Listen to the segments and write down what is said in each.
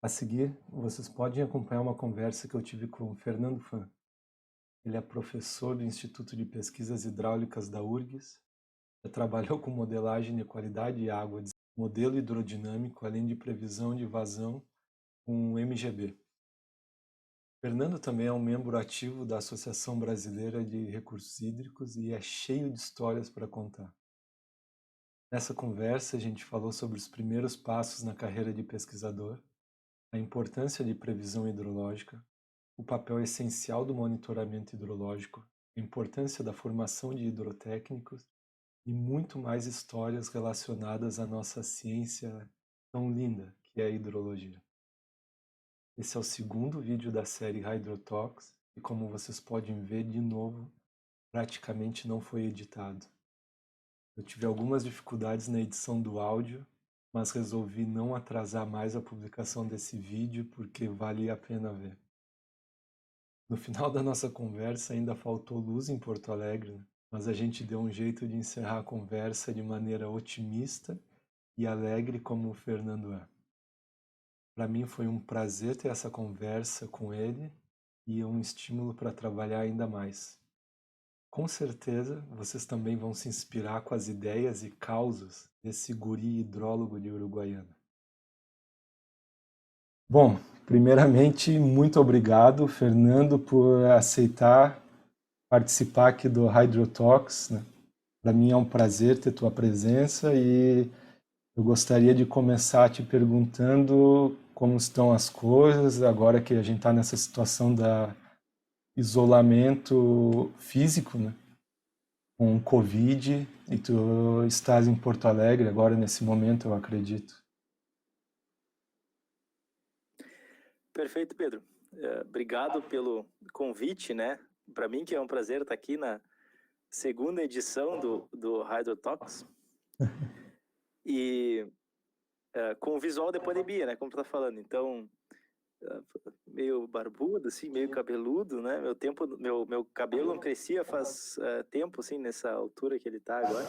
A seguir, vocês podem acompanhar uma conversa que eu tive com o Fernando Fan. Ele é professor do Instituto de Pesquisas Hidráulicas da URGS, já trabalhou com modelagem de qualidade de água, modelo hidrodinâmico, além de previsão de vazão com o MGB. Fernando também é um membro ativo da Associação Brasileira de Recursos Hídricos e é cheio de histórias para contar. Nessa conversa, a gente falou sobre os primeiros passos na carreira de pesquisador, a importância de previsão hidrológica, o papel essencial do monitoramento hidrológico, a importância da formação de hidrotécnicos e muito mais histórias relacionadas à nossa ciência tão linda que é a hidrologia. Esse é o segundo vídeo da série Hydrotalks e, como vocês podem ver de novo, praticamente não foi editado. Eu tive algumas dificuldades na edição do áudio, mas resolvi não atrasar mais a publicação desse vídeo porque vale a pena ver. No final da nossa conversa ainda faltou luz em Porto Alegre, né? Mas a gente deu um jeito de encerrar a conversa de maneira otimista e alegre como o Fernando é. Para mim foi um prazer ter essa conversa com ele e um estímulo para trabalhar ainda mais. Com certeza, vocês também vão se inspirar com as ideias e causas desse guri hidrólogo de Uruguaiana. Bom, primeiramente, muito obrigado, Fernando, por aceitar participar aqui do Hydrotalks, né? Para mim é um prazer ter tua presença e eu gostaria de começar te perguntando como estão as coisas agora que a gente está nessa situação da isolamento físico, né? Com o Covid, e tu estás em Porto Alegre agora nesse momento, eu acredito. Perfeito, Pedro. Obrigado pelo convite, né? Para mim que é um prazer estar aqui na segunda edição do Hydro Talks. E com o visual da pandemia, né? Como tu tá falando. Então, meio barbudo, assim, meio cabeludo, né? Meu cabelo não crescia faz tempo, assim, nessa altura que ele tá agora.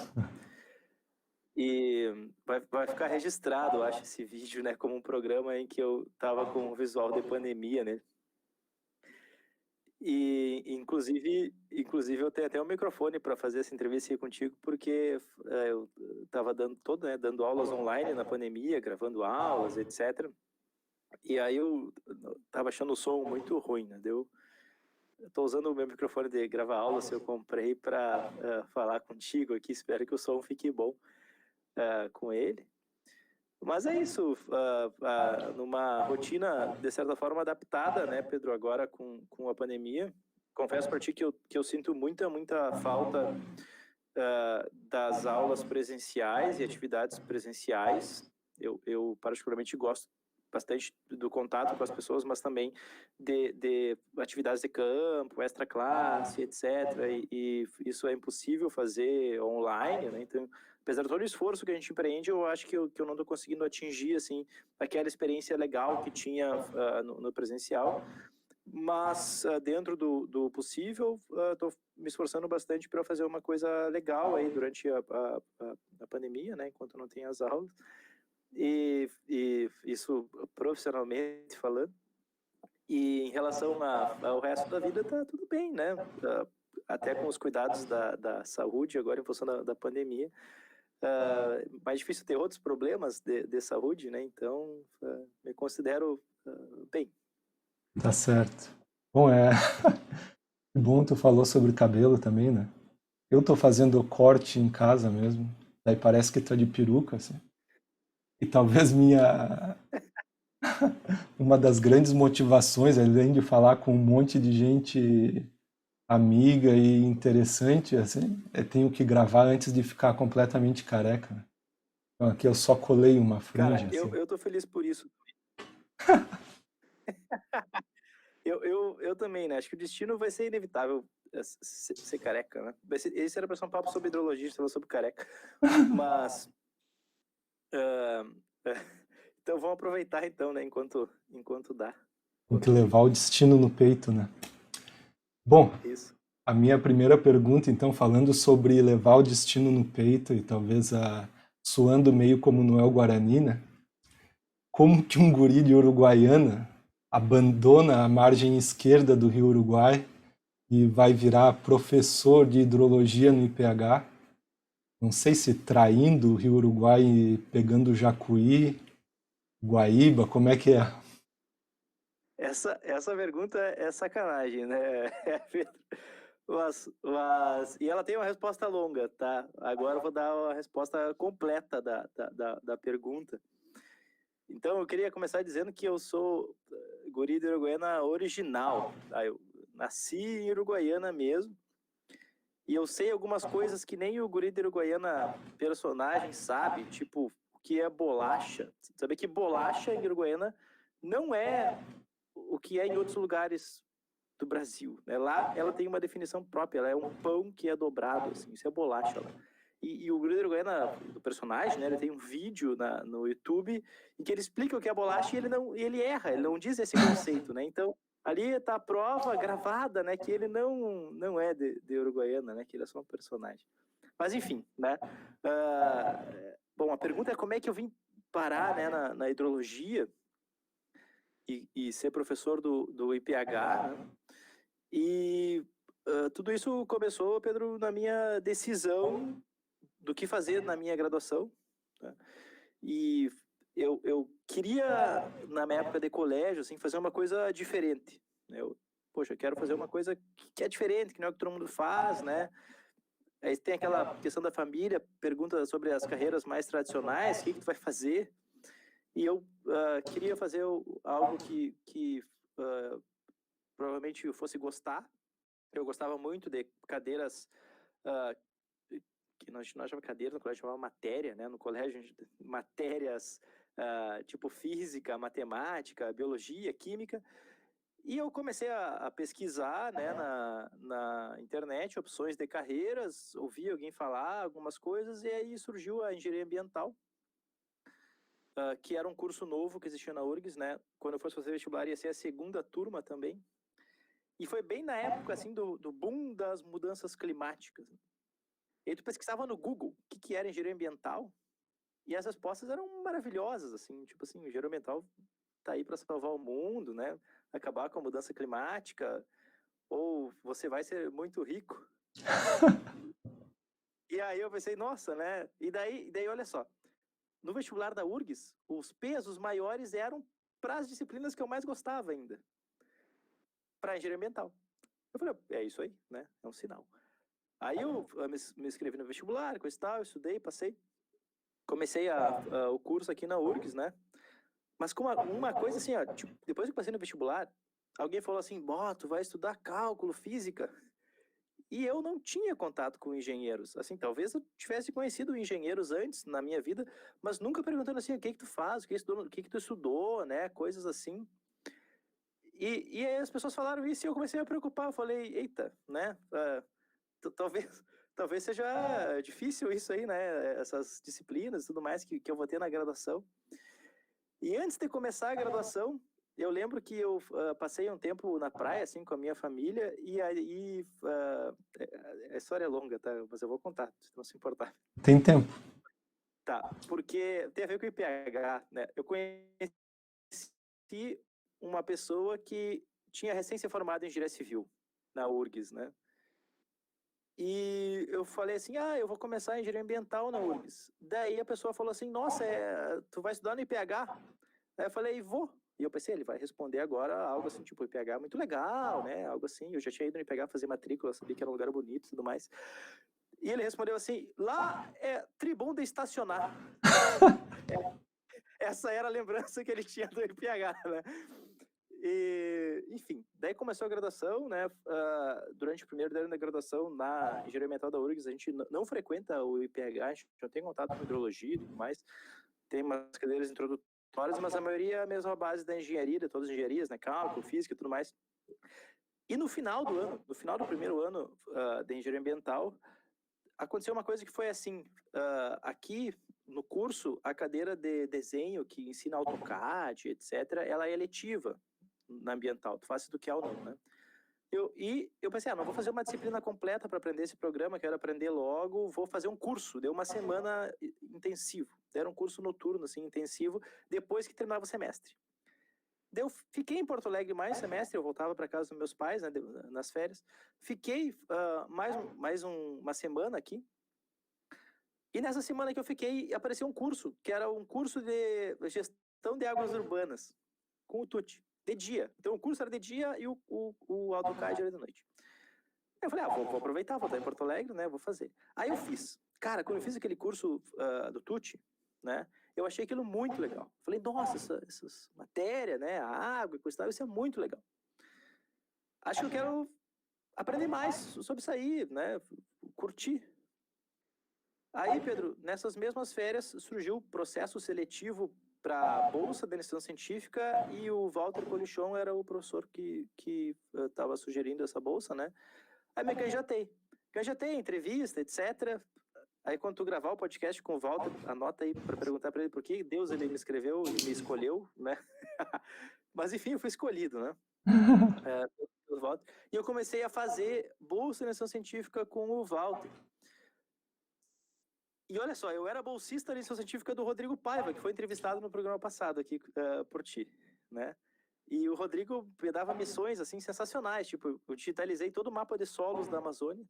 E vai ficar registrado, eu acho, esse vídeo, né? Como um programa em que eu tava com o visual de pandemia, né? E, inclusive eu tenho até um microfone para fazer essa entrevista aqui contigo, porque eu estava dando aulas online na pandemia, gravando aulas, etc. E aí eu estava achando o som muito ruim, né? Eu estou usando o meu microfone de gravar aulas, eu comprei para falar contigo aqui, espero que o som fique bom com ele. Mas é isso, numa rotina, de certa forma, adaptada, né, Pedro, agora com a pandemia. Confesso para ti que eu sinto muita falta das aulas presenciais e atividades presenciais. Eu particularmente gosto bastante do contato com as pessoas, mas também de atividades de campo, extra classe, etc. E isso é impossível fazer online, né? Então, apesar de todo o esforço que a gente empreende, eu acho que eu não estou conseguindo atingir assim aquela experiência legal que tinha no presencial. Mas dentro do possível, estou me esforçando bastante para fazer uma coisa legal aí durante a pandemia, né? Enquanto não tem as aulas. E isso profissionalmente falando. E em relação ao resto da vida, tá tudo bem, né? Até com os cuidados da saúde, agora em função da pandemia. Mais difícil ter outros problemas de saúde, né? Então, me considero bem. Tá certo. Bom, que bom tu falou sobre cabelo também, né? Eu tô fazendo corte em casa mesmo, daí parece que tá de peruca, assim. E talvez uma das grandes motivações, além de falar com um monte de gente amiga e interessante, assim, tenho que gravar antes de ficar completamente careca, né? Então aqui eu só colei uma Cara, franja, assim. eu tô feliz por isso. Eu também, né? Acho que o destino vai ser inevitável ser careca, né? Esse era pra ser um papo sobre hidrologia, a gente falou sobre careca. Mas. ah, então vamos aproveitar então, né? Enquanto dá. Tem que levar o destino no peito, né? Bom, Isso. a minha primeira pergunta, então, falando sobre levar o destino no peito e talvez suando meio como Noel Guarani, né? como que um guri de Uruguaiana abandona a margem esquerda do Rio Uruguai e vai virar professor de hidrologia no IPH. Não sei se traindo o Rio Uruguai e pegando Jacuí, Guaíba, como é que é? Essa pergunta é sacanagem, né, Pedro? E ela tem uma resposta longa, tá? Agora eu vou dar a resposta completa da pergunta. Então, eu queria começar dizendo que eu sou guri de Uruguaiana original, tá? Eu nasci em Uruguaiana mesmo, e eu sei algumas coisas que nem o guri de Uruguaiana personagem sabe, tipo, o que é bolacha. Saber que bolacha em Uruguaiana não é o que é em outros lugares do Brasil, né? Lá ela tem uma definição própria, ela é um pão que é dobrado, assim, isso é bolacha lá. E o Bruno Uruguaiana, do personagem, né, ele tem um vídeo no YouTube em que ele explica o que é bolacha e ele erra, ele não diz esse conceito, né? Então, ali está a prova gravada, né, que ele não é de Uruguaiana, né, que ele é só um personagem. Mas enfim, né? Bom, a pergunta é como é que eu vim parar, né, na hidrologia e ser professor do IPH, né? E tudo isso começou, Pedro, na minha decisão do que fazer na minha graduação, né? E eu queria, na minha época de colégio, assim, fazer uma coisa diferente, né? Poxa, eu quero fazer uma coisa que é diferente, que não é o que todo mundo faz, né? Aí tem aquela questão da família, pergunta sobre as carreiras mais tradicionais, o que tu vai fazer? E eu queria fazer algo que provavelmente eu fosse gostar. Eu gostava muito de cadeiras que nós chamávamos cadeira, no colégio chamava matéria, né? No colégio, matérias tipo física, matemática, biologia, química. E eu comecei a pesquisar, né, na internet opções de carreiras, ouvi alguém falar algumas coisas, e aí surgiu a engenharia ambiental, que era um curso novo que existia na URGS, né? Quando eu fosse fazer vestibular, ia ser a segunda turma também. E foi bem na época, assim, do boom das mudanças climáticas. E aí tu pesquisava no Google o que era engenharia ambiental, e as respostas eram maravilhosas, assim, tipo assim, engenharia ambiental tá aí para salvar o mundo, né? Acabar com a mudança climática, ou você vai ser muito rico. E aí eu pensei, nossa, né? E daí olha só, no vestibular da URGS, os pesos maiores eram para as disciplinas que eu mais gostava ainda, para engenharia ambiental. Eu falei, é isso aí, né? É um sinal. Aí eu me inscrevi no vestibular, coisa e tal, eu estudei, passei. Comecei o curso aqui na URGS, né? Mas com uma coisa assim, ó, tipo, depois que eu passei no vestibular, alguém falou assim, tu vai estudar cálculo, física. E eu não tinha contato com engenheiros. Assim, talvez eu tivesse conhecido engenheiros antes na minha vida, mas nunca perguntando assim, o que tu faz, o que tu estudou, né? Coisas assim. E aí as pessoas falaram isso e eu comecei a preocupar. Eu falei, eita, né? Talvez seja difícil isso aí, né? Essas disciplinas e tudo mais que eu vou ter na graduação. E antes de começar a graduação, eu lembro que eu passei um tempo na praia, assim, com a minha família, e aí a história é longa, tá? Mas eu vou contar, se não se importar. Tem tempo. Tá, porque tem a ver com o IPH, né? Eu conheci uma pessoa que tinha recém se formado em engenharia civil, na URGS, né? E eu falei assim, eu vou começar a engenharia ambiental na URGS. Daí a pessoa falou assim, nossa, tu vai estudar no IPH? Aí eu falei, vou. E eu pensei, ele vai responder agora algo assim, tipo, IPH é muito legal, né? Algo assim. Eu já tinha ido no IPH fazer matrícula, sabia que era um lugar bonito e tudo mais. E ele respondeu assim, lá é tribom de estacionar. Essa era a lembrança que ele tinha do IPH, né? E, enfim, daí começou a graduação, né? Durante o primeiro ano da graduação na engenharia ambiental da URGS, a gente não frequenta o IPH, a gente já tem contato com hidrologia e tudo mais. Tem umas cadeiras introdutórias, mas a maioria é a mesma base da engenharia, de todas as engenharias, né? Cálculo, física e tudo mais. E no final do ano, no final do primeiro ano da engenharia ambiental, aconteceu uma coisa que foi assim, aqui no curso, a cadeira de desenho que ensina AutoCAD, etc., ela é eletiva na ambiental, tu faz do que ou não, né? Eu pensei, não vou fazer uma disciplina completa para aprender esse programa, quero aprender logo, vou fazer um curso, deu uma semana intensivo. Era um curso noturno, assim, intensivo, depois que terminava o semestre. Daí eu fiquei em Porto Alegre mais um semestre, eu voltava para casa dos meus pais, né, nas férias. Fiquei uma semana aqui. E nessa semana que eu fiquei, apareceu um curso, que era um curso de gestão de águas urbanas, com o Tuti, de dia. Então o curso era de dia e o AutoCAD era de noite. Aí eu falei, vou aproveitar, vou estar em Porto Alegre, né, vou fazer. Aí eu fiz. Cara, quando eu fiz aquele curso do Tuti, né, eu achei aquilo muito legal. Falei, nossa, essas matérias, né, a água e coisa e tal, isso é muito legal. Acho que eu quero aprender mais sobre isso aí, né, curtir. Aí, Pedro, nessas mesmas férias surgiu o processo seletivo para a Bolsa de Iniciação Científica e o Walter Colichon era o professor que estava sugerindo essa bolsa, né? Aí me candidatei, entrevista, etc. Aí quando tu gravar o podcast com o Walter, anota aí para perguntar para ele por que Deus ele me escreveu e me escolheu, né? Mas enfim, eu fui escolhido, né? E eu comecei a fazer Bolsa de Iniciação Científica com o Walter. E olha só, eu era bolsista de iniciação científica do Rodrigo Paiva, que foi entrevistado no programa passado aqui por ti, né? E o Rodrigo me dava missões, assim, sensacionais, tipo, eu digitalizei todo o mapa de solos da Amazônia,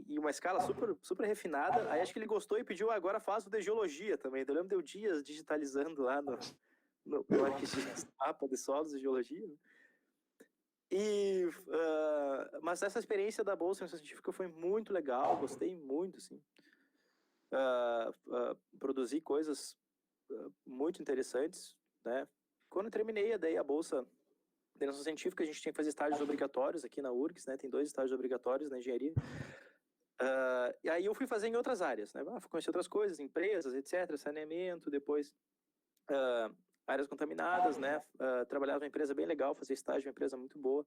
e uma escala super, super refinada, aí acho que ele gostou e pediu, agora faz o de geologia também, eu lembro deu dias digitalizando lá no ArcGIS, mapa de solos de geologia, né? Mas essa experiência da Bolsa Científica foi muito legal, gostei muito, assim. Produzi coisas muito interessantes, né? Quando eu terminei daí a bolsa de iniciação científica, a gente tinha que fazer estágios obrigatórios aqui na URGS, né? Tem 2 estágios obrigatórios na engenharia. E aí eu fui fazer em outras áreas, né? Fui conhecer outras coisas, empresas, etc., saneamento, depois áreas contaminadas, né? Trabalhava numa empresa bem legal, fazia estágio em uma empresa muito boa,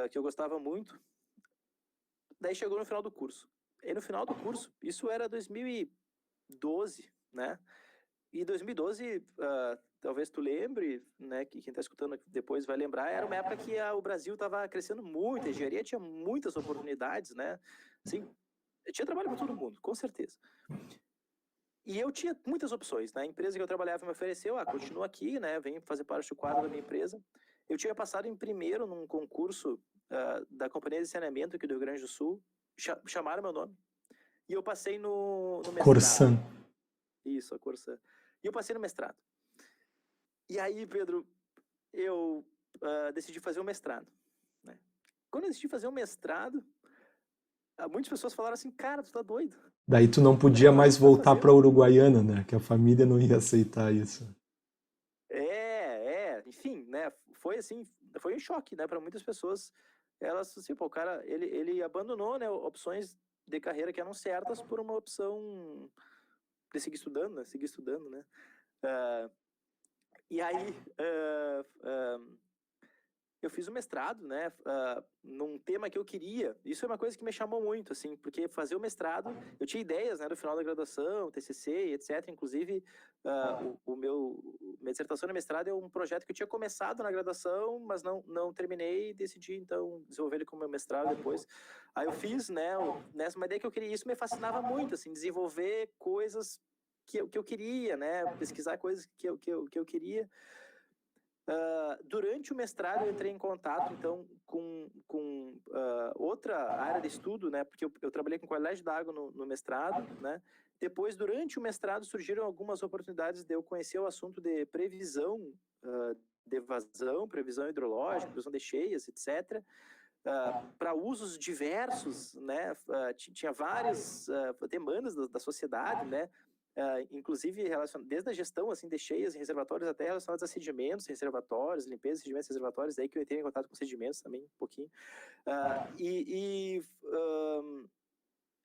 que eu gostava muito. Daí chegou no final do curso. E no final do curso, isso era 2012, né? E 2012, talvez tu lembre, né, que quem está escutando depois vai lembrar, era uma época que o Brasil estava crescendo muito, a engenharia tinha muitas oportunidades, né? Assim, tinha trabalho para todo mundo, com certeza. E eu tinha muitas opções, né? A empresa que eu trabalhava me ofereceu, continua aqui, né? Vem fazer parte do quadro da minha empresa. Eu tinha passado em primeiro num concurso da Companhia de Saneamento aqui do Rio Grande do Sul, chamaram meu nome. E eu passei no mestrado. Corsan. Isso, a Corsan. E eu passei no mestrado. E aí, Pedro, eu decidi fazer um mestrado, né? Quando eu decidi fazer um mestrado, muitas pessoas falaram assim, cara, tu tá doido. Daí tu não podia mais voltar para Uruguaiana, né? Que a família não ia aceitar isso. Enfim, né? Foi assim, foi um choque, né? Para muitas pessoas, elas assim, pô, o cara, ele abandonou, né? Opções de carreira que eram certas por uma opção de seguir estudando, né? E aí, eu fiz o mestrado, né, num tema que eu queria. Isso é uma coisa que me chamou muito, assim, porque fazer o mestrado, eu tinha ideias, né, do final da graduação, TCC, etc. Inclusive, minha dissertação de mestrado é um projeto que eu tinha começado na graduação, mas não terminei e decidi, então, desenvolver ele como meu mestrado depois. Aí eu fiz, né, uma ideia que eu queria. Isso me fascinava muito, assim, desenvolver coisas que eu queria, né, pesquisar coisas que eu queria. Durante o mestrado eu entrei em contato então com outra área de estudo, né, porque eu trabalhei com qualidade da água no mestrado, né. Depois, durante o mestrado, surgiram algumas oportunidades de eu conhecer o assunto de previsão de vazão, previsão hidrológica, previsão de cheias, etc., para usos diversos, né. Tinha várias demandas da sociedade, né. Inclusive desde a gestão assim de cheias em reservatórios até relacionados a sedimentos, reservatórios, limpeza de sedimentos, reservatórios, daí que eu entrei em contato com sedimentos também um pouquinho.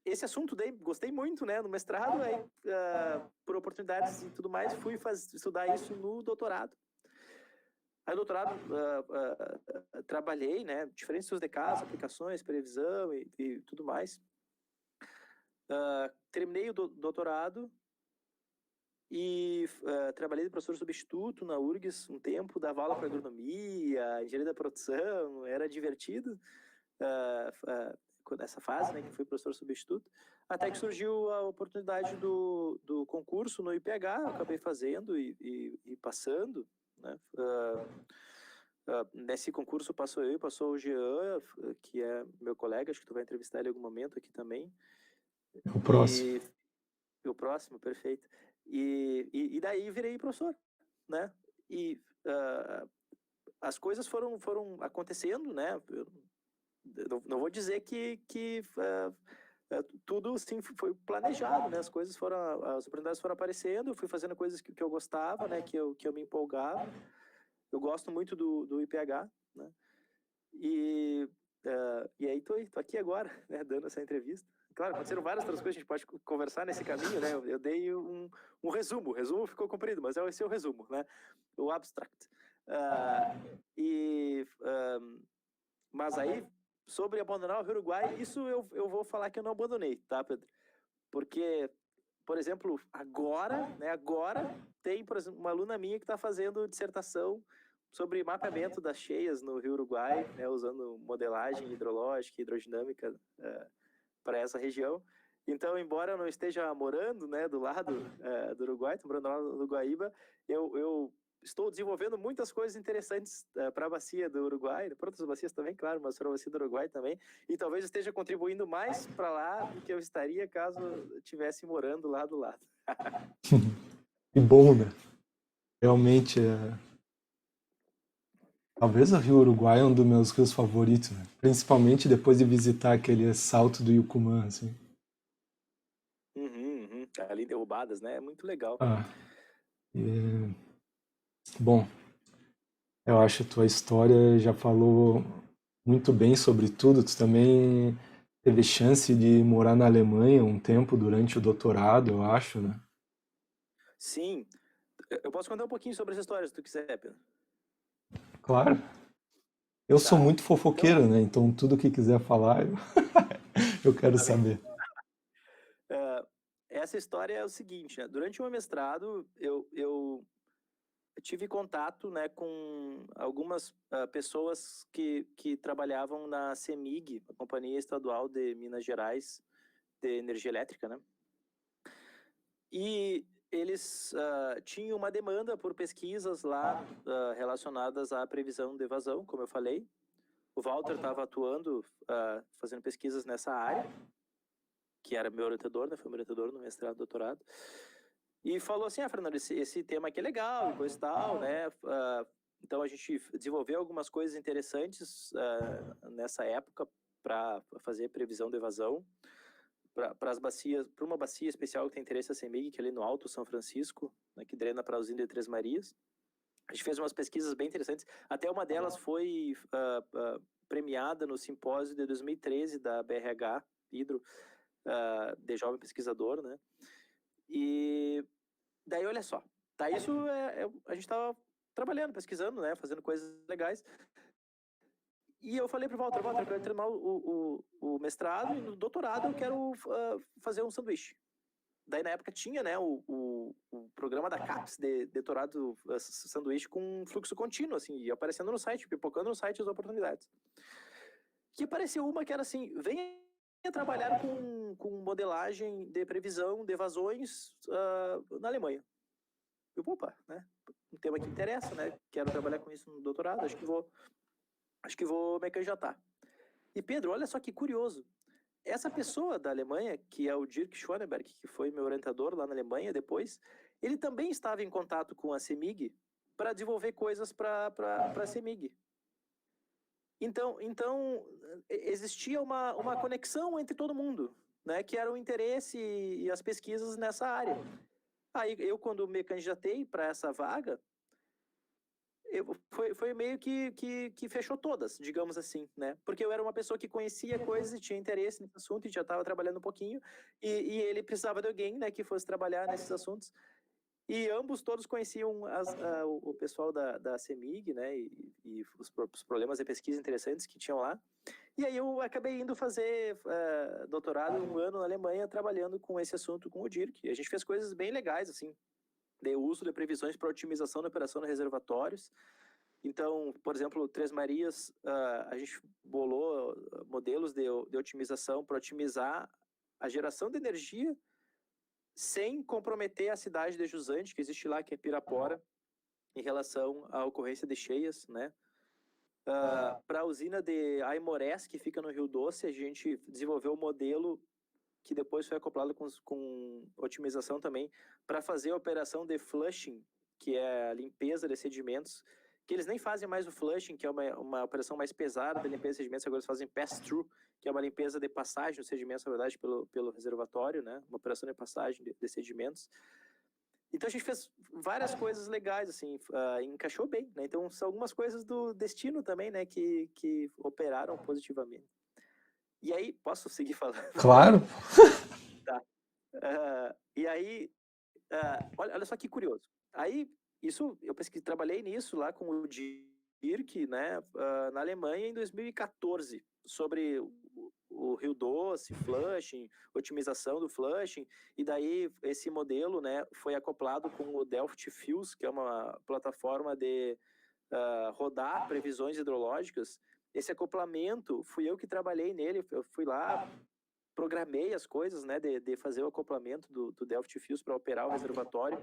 Esse assunto daí gostei muito, né, no mestrado, aí por oportunidades e tudo mais fui estudar isso no doutorado. Aí no doutorado trabalhei, né, diferentes estudos de caso, aplicações, previsão e tudo mais. Terminei o doutorado e trabalhei de professor substituto na URGS um tempo, dava aula para agronomia, engenharia da produção, era divertido. nessa fase, né, que fui professor substituto, até que surgiu a oportunidade do concurso no IPH, eu acabei fazendo e passando, né, nesse concurso passou eu e passou o Jean, que é meu colega, acho que tu vai entrevistar ele em algum momento aqui também. O próximo. E o próximo, perfeito. E daí virei professor, né? E as coisas foram acontecendo, né? Eu não vou dizer que tudo sim foi planejado, né? As oportunidades foram aparecendo, eu fui fazendo coisas que eu gostava, né? Que eu me empolgava. Eu gosto muito do IPH, né? E aí tô aqui agora, né? Dando essa entrevista. Claro, aconteceram várias outras coisas, a gente pode conversar nesse caminho, né? Eu dei um resumo, o resumo ficou comprido, mas esse é o resumo, né? O abstract. Mas aí, sobre abandonar o Uruguai, isso eu vou falar que eu não abandonei, tá, Pedro? Porque, por exemplo, agora tem, por exemplo, uma aluna minha que está fazendo dissertação sobre mapeamento das cheias no Rio Uruguai, né, usando modelagem hidrológica e hidrodinâmica para essa região. Então, embora eu não esteja morando, né, do lado do Uruguai, estou morando lá no Guaíba, eu estou desenvolvendo muitas coisas interessantes para a bacia do Uruguai, para outras bacias também, claro, mas para a bacia do Uruguai também, e talvez esteja contribuindo mais para lá do que eu estaria caso eu estivesse morando lá do lado. Que bom, né? Realmente, talvez o Rio Uruguai é um dos meus rios favoritos, né? Principalmente depois de visitar aquele salto do Yucumã, assim. Ali derrubadas, né? É muito legal. Bom, eu acho que a tua história já falou muito bem sobre tudo. Tu também teve chance de morar na Alemanha um tempo durante o doutorado, eu acho, né? Sim. Eu posso contar um pouquinho sobre essa história, se tu quiser, Pedro. Claro. Eu sou Tá. muito fofoqueiro, né? Então tudo que quiser falar, eu quero saber. Essa história é o seguinte, né? Durante o meu mestrado, eu tive contato, né, com algumas pessoas que trabalhavam na CEMIG, a Companhia Estadual de Minas Gerais de Energia Elétrica, né? E eles tinham uma demanda por pesquisas lá relacionadas à previsão de evasão, como eu falei. O Walter estava atuando, fazendo pesquisas nessa área, que era meu orientador, né? Foi meu orientador no mestrado e doutorado. E falou assim, Fernando, esse tema aqui é legal e coisa e tal, né? Então a gente desenvolveu algumas coisas interessantes nessa época para fazer previsão de evasão para as bacias, para uma bacia especial que tem interesse a CEMIG, que é ali no Alto São Francisco, né, que drena para a usina de Três Marias. A gente fez umas pesquisas bem interessantes, até uma delas foi premiada no simpósio de 2013 da BRH Hidro, de jovem pesquisador, né? E daí, olha só, tá, isso a gente estava trabalhando, pesquisando, né, fazendo coisas legais. E eu falei pro Walter, eu quero terminar o mestrado e no doutorado eu quero fazer um sanduíche. Daí, na época, tinha, né, o programa da CAPES de doutorado sanduíche com fluxo contínuo, assim, e aparecendo no site, pipocando no site as oportunidades. Que apareceu uma que era assim, venha trabalhar com modelagem de previsão de evasões na Alemanha. Eu, opa, né, um tema que interessa, né, quero trabalhar com isso no doutorado, acho que vou me candidatar. E Pedro, olha só que curioso, essa pessoa da Alemanha, que é o Dirk Schonenberg, que foi meu orientador lá na Alemanha depois, ele também estava em contato com a CEMIG para desenvolver coisas para a CEMIG. Então existia uma conexão entre todo mundo, né, que era o interesse e as pesquisas nessa área. Aí eu, quando me candidatei para essa vaga, foi meio que fechou todas, digamos assim, né? Porque eu era uma pessoa que conhecia coisas e tinha interesse nesse assunto e já estava trabalhando um pouquinho, e ele precisava de alguém, né, que fosse trabalhar nesses assuntos. E ambos todos conheciam o pessoal da CEMIG, né, e os problemas de pesquisa interessantes que tinham lá. E aí eu acabei indo fazer doutorado 1 ano na Alemanha, trabalhando com esse assunto com o Dirk. E a gente fez coisas bem legais, assim, de uso de previsões para otimização da operação de reservatórios. Então, por exemplo, Três Marias, a gente bolou modelos de otimização para otimizar a geração de energia sem comprometer a cidade de Jusante, que existe lá, que é Pirapora, em relação à ocorrência de cheias, né? Para a usina de Aimorés, que fica no Rio Doce, a gente desenvolveu um modelo que depois foi acoplado com otimização também, para fazer a operação de flushing, que é a limpeza de sedimentos, que eles nem fazem mais o flushing, que é uma operação mais pesada de limpeza de sedimentos, agora eles fazem pass-through, que é uma limpeza de passagem dos sedimentos, na verdade, pelo reservatório, né? Uma operação de passagem de sedimentos. Então a gente fez várias coisas legais, assim, encaixou bem, né? Então são algumas coisas do destino também, né, que operaram positivamente. E aí, posso seguir falando? Claro. Tá. E aí, olha só que curioso. Aí, isso, eu trabalhei nisso lá com o Dirk, né, na Alemanha em 2014, sobre o Rio Doce, flushing, otimização do flushing, e daí esse modelo, né, foi acoplado com o Delft Fuels, que é uma plataforma de rodar previsões hidrológicas. Esse acoplamento, fui eu que trabalhei nele, eu fui lá, programei as coisas, né, de fazer o acoplamento do Delft Fuels para operar o reservatório,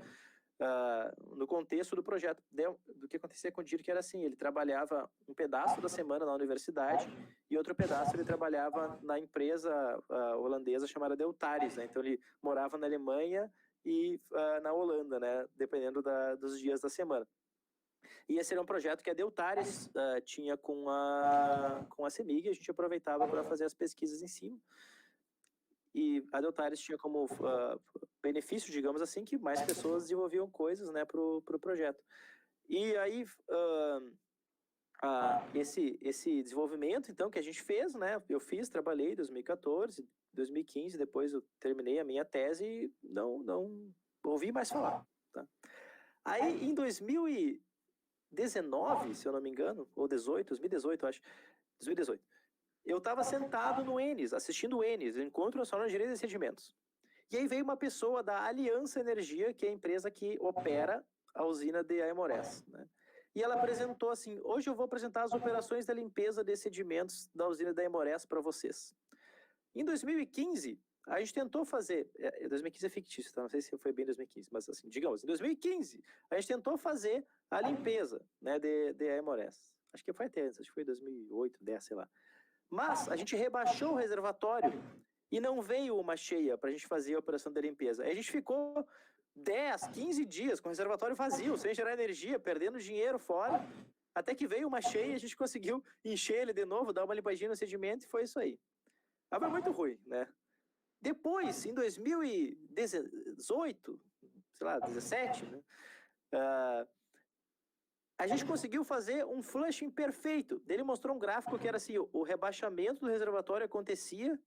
no contexto do projeto. Do que acontecia com o Dirk era assim, ele trabalhava um pedaço da semana na universidade e outro pedaço ele trabalhava na empresa holandesa chamada Deltares, né? Então ele morava na Alemanha e na Holanda, né, dependendo dos dias da semana. E esse era um projeto que a Deltares tinha com a CEMIG, a gente aproveitava para fazer as pesquisas em cima. E a Deltares tinha como benefício, digamos assim, que mais pessoas desenvolviam coisas, né, para o projeto. E aí, esse desenvolvimento, então, que a gente fez, né, eu trabalhei em 2014, 2015, depois eu terminei a minha tese e não ouvi mais falar. Tá? Aí, em 2019, se eu não me engano, ou 2018, acho, 2018, eu estava sentado no Enes, assistindo o Enes, Encontro Nacional de Gerência de Sedimentos. E aí veio uma pessoa da Aliança Energia, que é a empresa que opera a usina de Aimorés, né? E ela apresentou assim, hoje eu vou apresentar as operações da limpeza de sedimentos da usina de Aimorés para vocês. Em 2015, a gente tentou fazer, 2015 é fictício, tá? Não sei se foi bem 2015, mas assim, digamos, em 2015, a gente tentou fazer a limpeza, né, de Aimorés. Acho que foi até antes, acho que foi 2008, 10, sei lá. Mas a gente rebaixou o reservatório e não veio uma cheia para a gente fazer a operação de limpeza. Aí a gente ficou 10, 15 dias com o reservatório vazio, sem gerar energia, perdendo dinheiro fora, até que veio uma cheia e a gente conseguiu encher ele de novo, dar uma limpadinha no sedimento e foi isso aí. Mas foi muito ruim, né? Depois, em 2018, sei lá, 17, né? A gente conseguiu fazer um flushing perfeito. Ele mostrou um gráfico que era assim, o rebaixamento do reservatório acontecia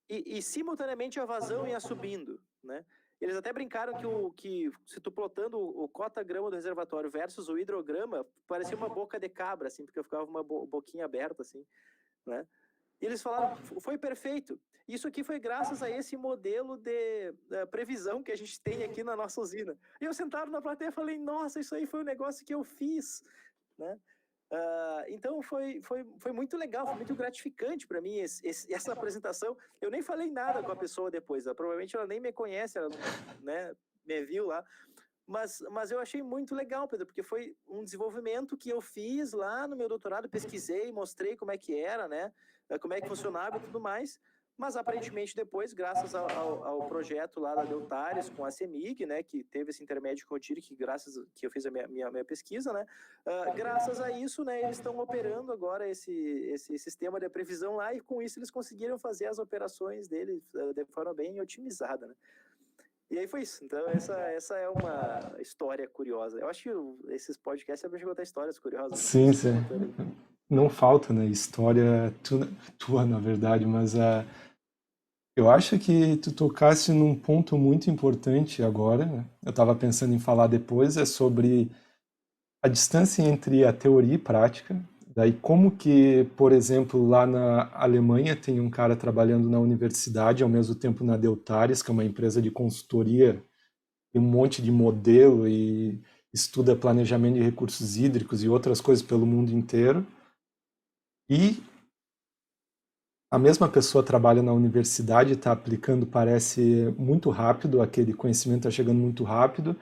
e simultaneamente a vazão ia subindo, né? Eles até brincaram que se tu plotando o cota-grama do reservatório versus o hidrograma, parecia uma boca de cabra, assim, porque eu ficava uma boquinha aberta, assim, né? E eles falaram, foi perfeito. Isso aqui foi graças a esse modelo de previsão que a gente tem aqui na nossa usina. E eu sentado na plateia e falei, nossa, isso aí foi um negócio que eu fiz, né? Então foi muito legal, foi muito gratificante para mim essa apresentação. Eu nem falei nada com a pessoa depois, provavelmente ela nem me conhece, ela, né, me viu lá. Mas eu achei muito legal, Pedro, porque foi um desenvolvimento que eu fiz lá no meu doutorado, pesquisei, mostrei como é que era, né? Como é que funcionava e tudo mais. Mas aparentemente depois, graças ao projeto lá da Deltares com a CEMIG, né, que teve esse intermédio com o Dirk, que eu fiz a minha pesquisa, né, graças a isso, né, eles estão operando agora esse sistema de previsão lá e com isso eles conseguiram fazer as operações deles de forma bem otimizada, né. E aí foi isso. Então, essa é uma história curiosa. Eu acho que esses podcasts é pra gente contar histórias curiosas. Sim, sim. Não falta, né? História tua, na verdade, mas eu acho que tu tocasse num ponto muito importante agora, né? Eu estava pensando em falar depois, é sobre a distância entre a teoria e prática. Daí como que, por exemplo, lá na Alemanha tem um cara trabalhando na universidade, ao mesmo tempo na Deltares, que é uma empresa de consultoria, e um monte de modelo e estuda planejamento de recursos hídricos e outras coisas pelo mundo inteiro. E a mesma pessoa trabalha na universidade, está aplicando, parece muito rápido, aquele conhecimento está chegando muito rápido,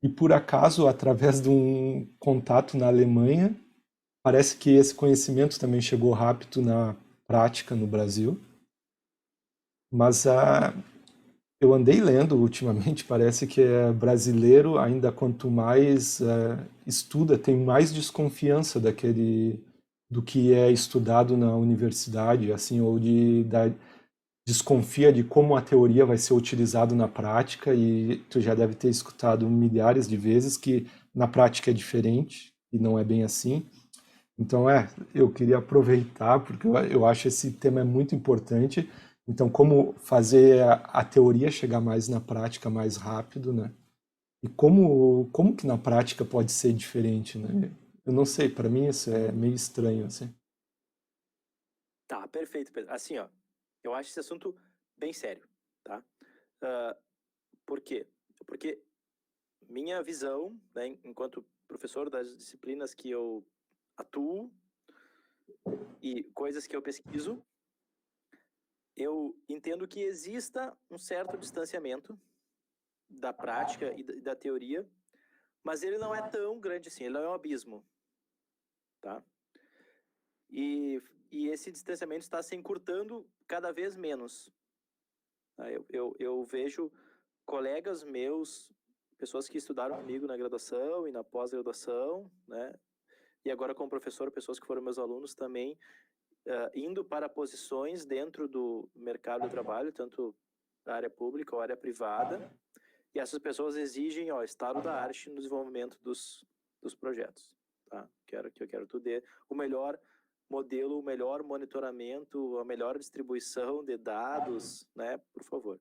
e por acaso, através de um contato na Alemanha, parece que esse conhecimento também chegou rápido na prática no Brasil. Mas eu andei lendo ultimamente, parece que brasileiro, ainda quanto mais estuda, tem mais desconfiança do que é estudado na universidade, assim, desconfia de como a teoria vai ser utilizada na prática, e tu já deve ter escutado milhares de vezes que na prática é diferente e não é bem assim. Então, eu queria aproveitar, porque eu acho esse tema é muito importante. Então, como fazer a teoria chegar mais na prática mais rápido, né? E como que na prática pode ser diferente, né? Eu não sei, para mim isso é meio estranho, assim. Tá, perfeito, Pedro. Assim, ó, eu acho esse assunto bem sério, tá? Ah, por quê? Porque minha visão, né, enquanto professor das disciplinas que eu atuo e coisas que eu pesquiso, eu entendo que exista um certo distanciamento da prática e da teoria, mas ele não é tão grande assim, ele não é um abismo, tá? E esse distanciamento está se encurtando cada vez menos. Tá? Eu vejo colegas meus, pessoas que estudaram comigo na graduação e na pós-graduação, né? E agora como professor, pessoas que foram meus alunos também, indo para posições dentro do mercado de trabalho, tanto a área pública ou a área privada, e essas pessoas exigem, ó, estado da arte no desenvolvimento dos projetos, tá? Eu quero tu dê o melhor modelo, o melhor monitoramento, a melhor distribuição de dados, né? Por favor.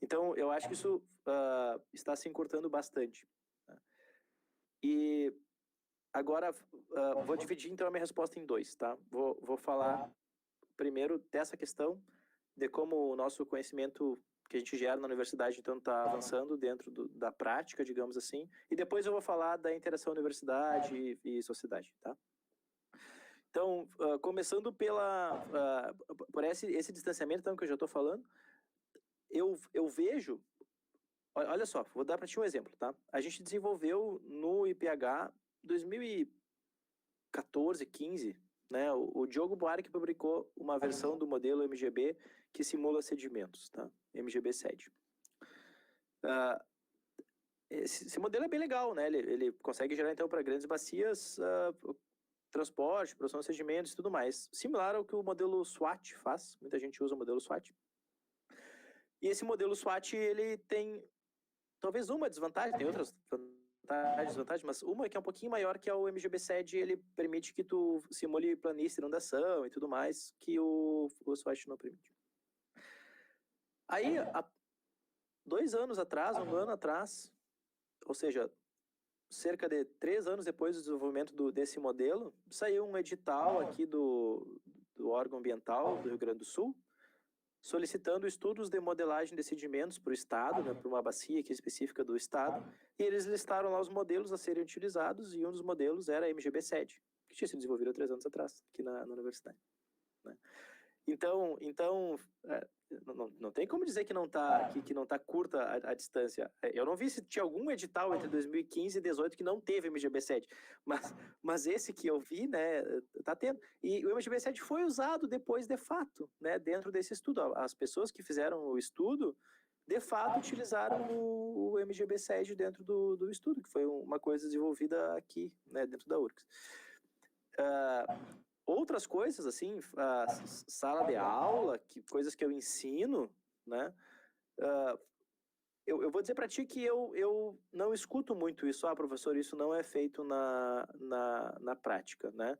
Então, eu acho que isso está se encurtando bastante. Né? E agora, vou dividir então a minha resposta em dois, tá? Vou falar primeiro dessa questão de como o nosso conhecimento que a gente gera na universidade, então, está avançando dentro da prática, digamos assim, e depois eu vou falar da interação universidade e sociedade, tá? Então, começando por esse distanciamento então, que eu já estou falando, eu vejo, olha só, vou dar para ti um exemplo, tá? A gente desenvolveu no IPH 2014, 15, né? O Diogo Buarque publicou uma versão do modelo MGB que simula sedimentos, tá? MGB SED. Esse modelo é bem legal, né? Ele consegue gerar, então, para grandes bacias, transporte, produção de sedimentos e tudo mais. Similar ao que o modelo SWAT faz. Muita gente usa o modelo SWAT. E esse modelo SWAT, ele tem talvez uma desvantagem, tem outras vantagens, mas uma que é um pouquinho maior, que é o MGB-SED, ele permite que tu simule planície, inundação e tudo mais, que o SWAT não permite. Aí, há 2 anos atrás, 1 ano atrás, ou seja, cerca de 3 anos depois do desenvolvimento desse modelo, saiu um edital aqui do órgão ambiental do Rio Grande do Sul, solicitando estudos de modelagem de sedimentos para o Estado, né, para uma bacia aqui específica do Estado, e eles listaram lá os modelos a serem utilizados, e um dos modelos era a MGB-SED, que tinha sido desenvolvido há 3 anos atrás, aqui na universidade. Né? Então não tem como dizer que não está curta a distância. Eu não vi se tinha algum edital entre 2015 e 2018 que não teve MGB-SED, mas esse que eu vi, né, tá tendo. E o MGB-SED foi usado depois, de fato, né, dentro desse estudo. As pessoas que fizeram o estudo, de fato, utilizaram o MGB-SED dentro do estudo, que foi uma coisa desenvolvida aqui, né, dentro da URGS. Outras coisas, assim, sala de aula, coisas que eu ensino, né? Eu vou dizer para ti que eu não escuto muito isso. Professor, isso não é feito na prática, né?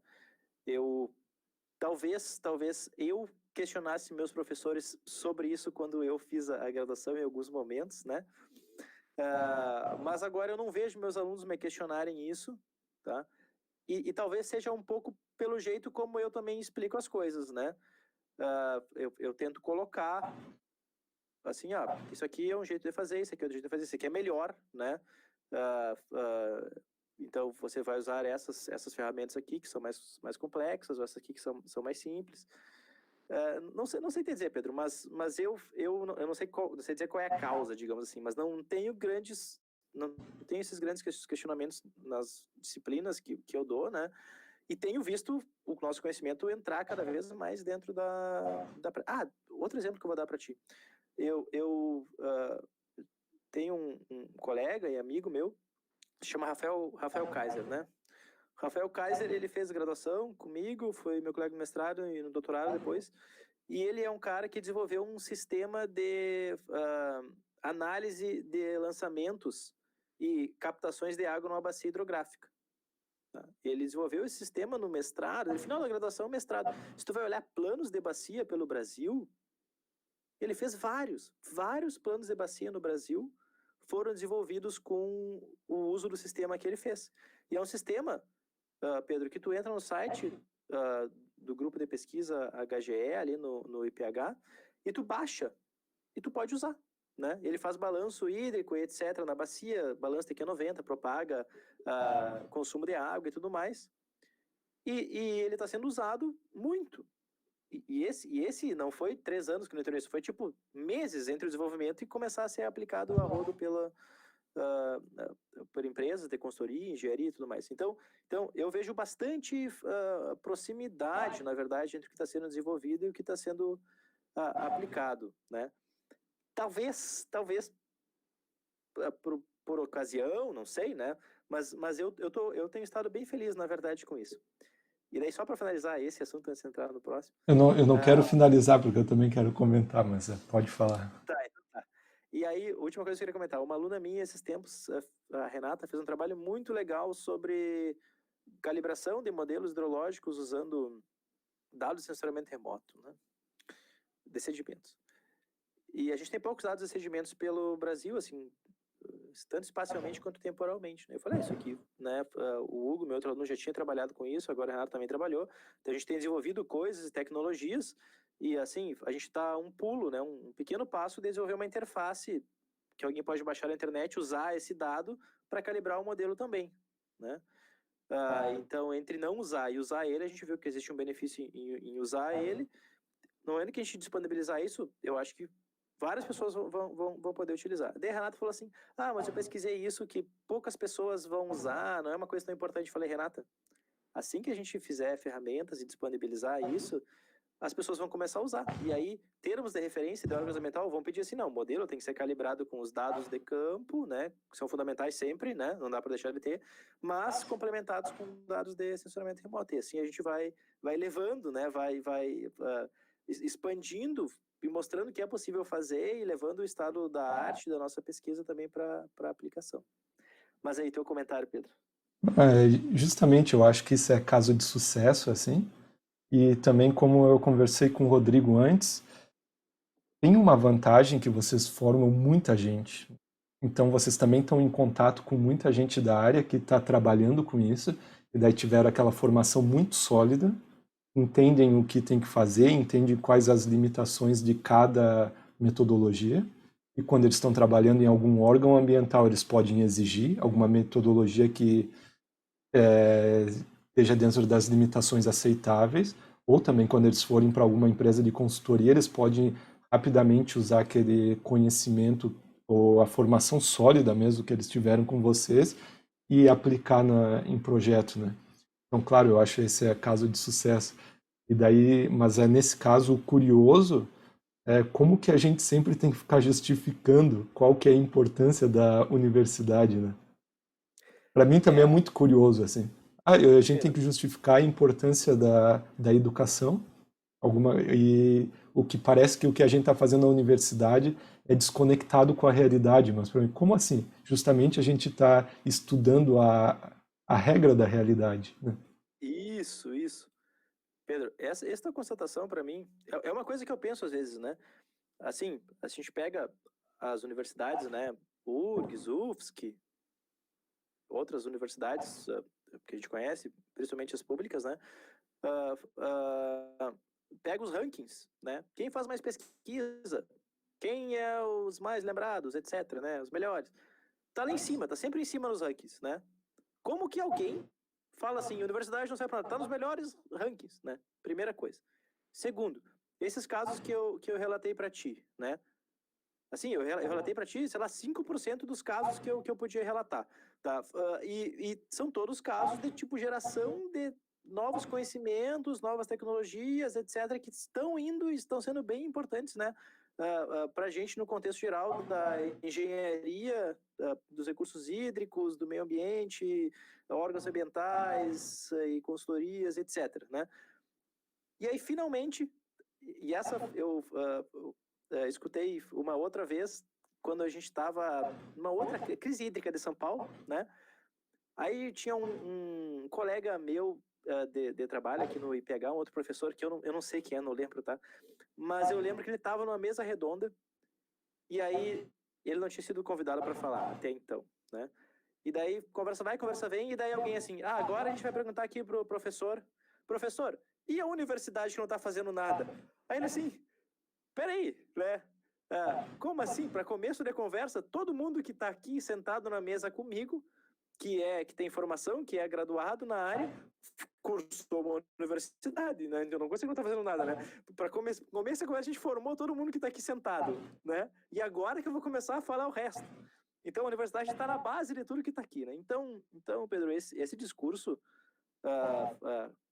Talvez eu questionasse meus professores sobre isso quando eu fiz a graduação em alguns momentos, né? Mas agora eu não vejo meus alunos me questionarem isso, tá? E talvez seja um pouco pelo jeito como eu também explico as coisas, né? Eu tento colocar, assim, isso aqui é um jeito de fazer, isso aqui é outro jeito de fazer, isso aqui é melhor, né? Então, você vai usar essas ferramentas aqui, que são mais complexas, ou essas aqui que são mais simples. Não sei te dizer, Pedro, mas eu não sei não sei dizer qual é a causa, digamos assim, mas não tenho esses grandes questionamentos nas disciplinas que eu dou, né? E tenho visto o nosso conhecimento entrar cada vez mais dentro outro exemplo que eu vou dar para ti. Eu tenho um colega e amigo meu, se chama Rafael Kaiser, né? Rafael Kaiser, ele fez graduação comigo, foi meu colega no mestrado e no doutorado depois, e ele é um cara que desenvolveu um sistema de análise de lançamentos e captações de água numa bacia hidrográfica. Tá? Ele desenvolveu esse sistema no mestrado, no final da graduação, mestrado. Se tu vai olhar planos de bacia pelo Brasil, ele fez vários planos de bacia no Brasil foram desenvolvidos com o uso do sistema que ele fez. E é um sistema, Pedro, que tu entra no site do grupo de pesquisa HGE, ali no IPH, e tu baixa, e tu pode usar. Né? Ele faz balanço hídrico e etc. na bacia, balanço TQ90, propaga consumo de água e tudo mais. E ele está sendo usado muito. E esse não foi 3 anos que não entrou nisso, foi tipo meses entre o desenvolvimento e começar a ser aplicado a rodo por empresas de consultoria, engenharia e tudo mais. Então eu vejo bastante proximidade, na verdade, entre o que está sendo desenvolvido e o que está sendo aplicado, né? Talvez por ocasião, não sei, né? Mas eu tenho estado bem feliz, na verdade, com isso. E daí, só para finalizar esse assunto, antes de entrar no próximo. Eu não quero finalizar, porque eu também quero comentar, mas pode falar. Tá. E aí, última coisa que eu queria comentar. Uma aluna minha, esses tempos, a Renata, fez um trabalho muito legal sobre calibração de modelos hidrológicos usando dados de sensoramento remoto, né? De sedimentos. E a gente tem poucos dados de sedimentos pelo Brasil, assim, tanto espacialmente quanto temporalmente. Né? Eu falei, isso aqui, né? O Hugo, meu outro aluno, já tinha trabalhado com isso, agora a Renata também trabalhou. Então a gente tem desenvolvido coisas e tecnologias, e assim, a gente está um pulo, né? Um pequeno passo de desenvolver uma interface que alguém pode baixar na internet, usar esse dado para calibrar o modelo também, né? Então, entre não usar e usar ele, a gente viu que existe um benefício em usar ele. No momento que a gente disponibilizar isso, eu acho que várias pessoas vão poder utilizar. Daí a Renata falou assim, mas eu pesquisei isso que poucas pessoas vão usar, não é uma coisa tão importante. Eu falei, Renata, assim que a gente fizer ferramentas e disponibilizar isso, as pessoas vão começar a usar. E aí, termos de referência de órgãos ambiental vão pedir assim, não, o modelo tem que ser calibrado com os dados de campo, né, que são fundamentais sempre, né, não dá para deixar de ter, mas complementados com dados de sensoramento remoto. E assim a gente vai levando, né, vai expandindo e mostrando que é possível fazer e levando o estado da arte da nossa pesquisa também para aplicação. Mas aí, teu comentário, Pedro. Justamente, eu acho que isso é caso de sucesso, assim. E também, como eu conversei com o Rodrigo antes, tem uma vantagem que vocês formam muita gente. Então, vocês também estão em contato com muita gente da área que está trabalhando com isso, e daí tiveram aquela formação muito sólida, entendem o que tem que fazer, entendem quais as limitações de cada metodologia. E quando eles estão trabalhando em algum órgão ambiental, eles podem exigir alguma metodologia que esteja dentro das limitações aceitáveis, ou também quando eles forem para alguma empresa de consultoria, eles podem rapidamente usar aquele conhecimento ou a formação sólida mesmo que eles tiveram com vocês e aplicar em projeto, né? Então, claro, eu acho que esse é caso de sucesso. E daí, mas é nesse caso curioso como que a gente sempre tem que ficar justificando qual que é a importância da universidade, né? Para mim também é muito curioso assim. A gente tem que justificar a importância da educação, e o que parece que o que a gente está fazendo na universidade é desconectado com a realidade, mas para mim, como assim? Justamente a gente está estudando a regra da realidade, né? Isso. Pedro, essa constatação para mim é uma coisa que eu penso às vezes, né? Assim, a gente pega as universidades, né? URGS, UFSC, outras universidades que a gente conhece, principalmente as públicas, né? Pega os rankings, né? Quem faz mais pesquisa? Quem é os mais lembrados, etc, né? Os melhores. tá lá em cima, tá sempre em cima nos rankings, né? Como que alguém fala assim, universidade não serve para nada, tá nos melhores rankings, né? Primeira coisa. Segundo, esses casos que eu relatei para ti, né? Assim, eu relatei para ti, sei lá, 5% dos casos que eu podia relatar, tá? E são todos casos de tipo geração de novos conhecimentos, novas tecnologias, etc., que estão sendo bem importantes, né? Para a gente no contexto geral da engenharia, dos recursos hídricos, do meio ambiente, órgãos ambientais e consultorias, etc., né? E aí, finalmente, e essa eu escutei uma outra vez, quando a gente estava numa outra crise hídrica de São Paulo, né? Aí tinha um colega meu de trabalho aqui no IPH, um outro professor, que eu não sei quem é, não lembro, tá? Mas eu lembro que ele estava numa mesa redonda, e aí ele não tinha sido convidado para falar até então, né? E daí, conversa vai, conversa vem, e daí alguém assim, agora a gente vai perguntar aqui pro professor, e a universidade que não tá fazendo nada? Aí ele assim, peraí, né? Como assim? Para começo de conversa, todo mundo que está aqui sentado na mesa comigo, que tem formação, que é graduado na área, cursou uma universidade, né? Eu não consigo não estar fazendo nada, né? Para começar a conversa, a gente formou todo mundo que está aqui sentado, né? E agora que eu vou começar a falar o resto. Então, a universidade está na base de tudo que está aqui, né? Então, Pedro, esse discurso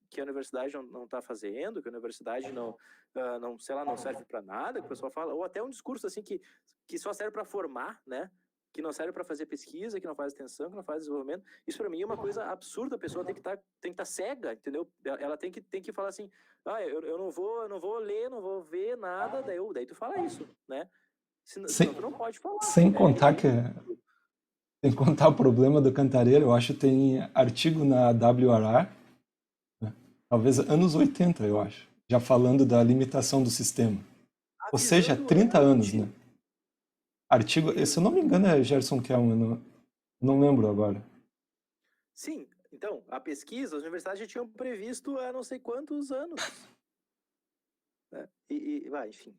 que a universidade não está fazendo, que a universidade não, sei lá, não serve para nada, que o pessoal fala, ou até um discurso assim que só serve para formar, né? Que não serve para fazer pesquisa, que não faz extensão, que não faz desenvolvimento. Isso para mim é uma coisa absurda. A pessoa tem que estar cega, entendeu? Ela tem que falar assim, eu não vou ler, não vou ver nada, daí tu fala isso, né? Senão tu não pode falar. Sem contar É que sem contar o problema do Cantareira, eu acho que tem artigo na WRR, né? Talvez anos 80, eu acho, já falando da limitação do sistema. Ou seja, avisando 30 anos, realmente. né? Artigo, se eu não me engano é Gerson Kelman, não lembro agora. Sim, então, a pesquisa, as universidades já tinham previsto há não sei quantos anos, né? Enfim,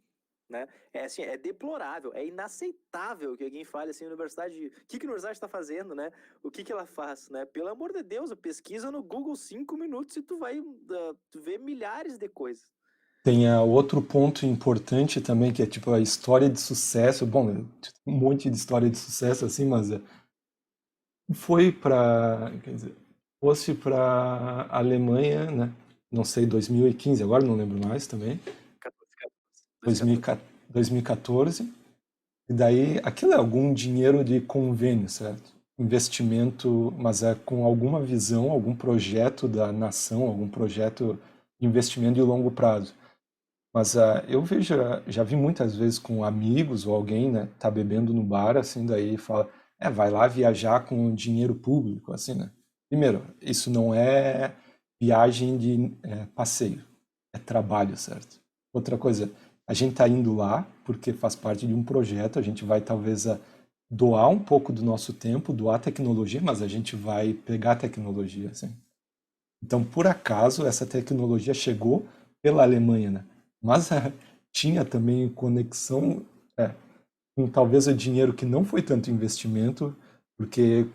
né? É assim, é deplorável, é inaceitável que alguém fale assim, universidade, o que a universidade está fazendo, né? O que ela faz, né? Pelo amor de Deus, pesquisa no Google 5 minutos e tu vai tu vê milhares de coisas. Tem outro ponto importante também, que é tipo a história de sucesso. Bom, um monte de história de sucesso assim, mas foi para, quer dizer, fosse para Alemanha, né? Não sei, 2015, agora não lembro mais também. 2014. 2014. E daí, aquilo é algum dinheiro de convênio, certo? Investimento, mas é com alguma visão, algum projeto da nação, algum projeto de investimento de longo prazo. Mas eu vejo, já vi muitas vezes com amigos ou alguém, né, tá bebendo no bar, assim, daí fala, vai lá viajar com dinheiro público, assim, né? Primeiro, isso não é viagem de passeio, é trabalho, certo? Outra coisa, a gente tá indo lá porque faz parte de um projeto, a gente vai talvez doar um pouco do nosso tempo, doar tecnologia, mas a gente vai pegar a tecnologia, assim. Então, por acaso, essa tecnologia chegou pela Alemanha, né? Mas tinha também conexão com talvez o dinheiro que não foi tanto investimento, porque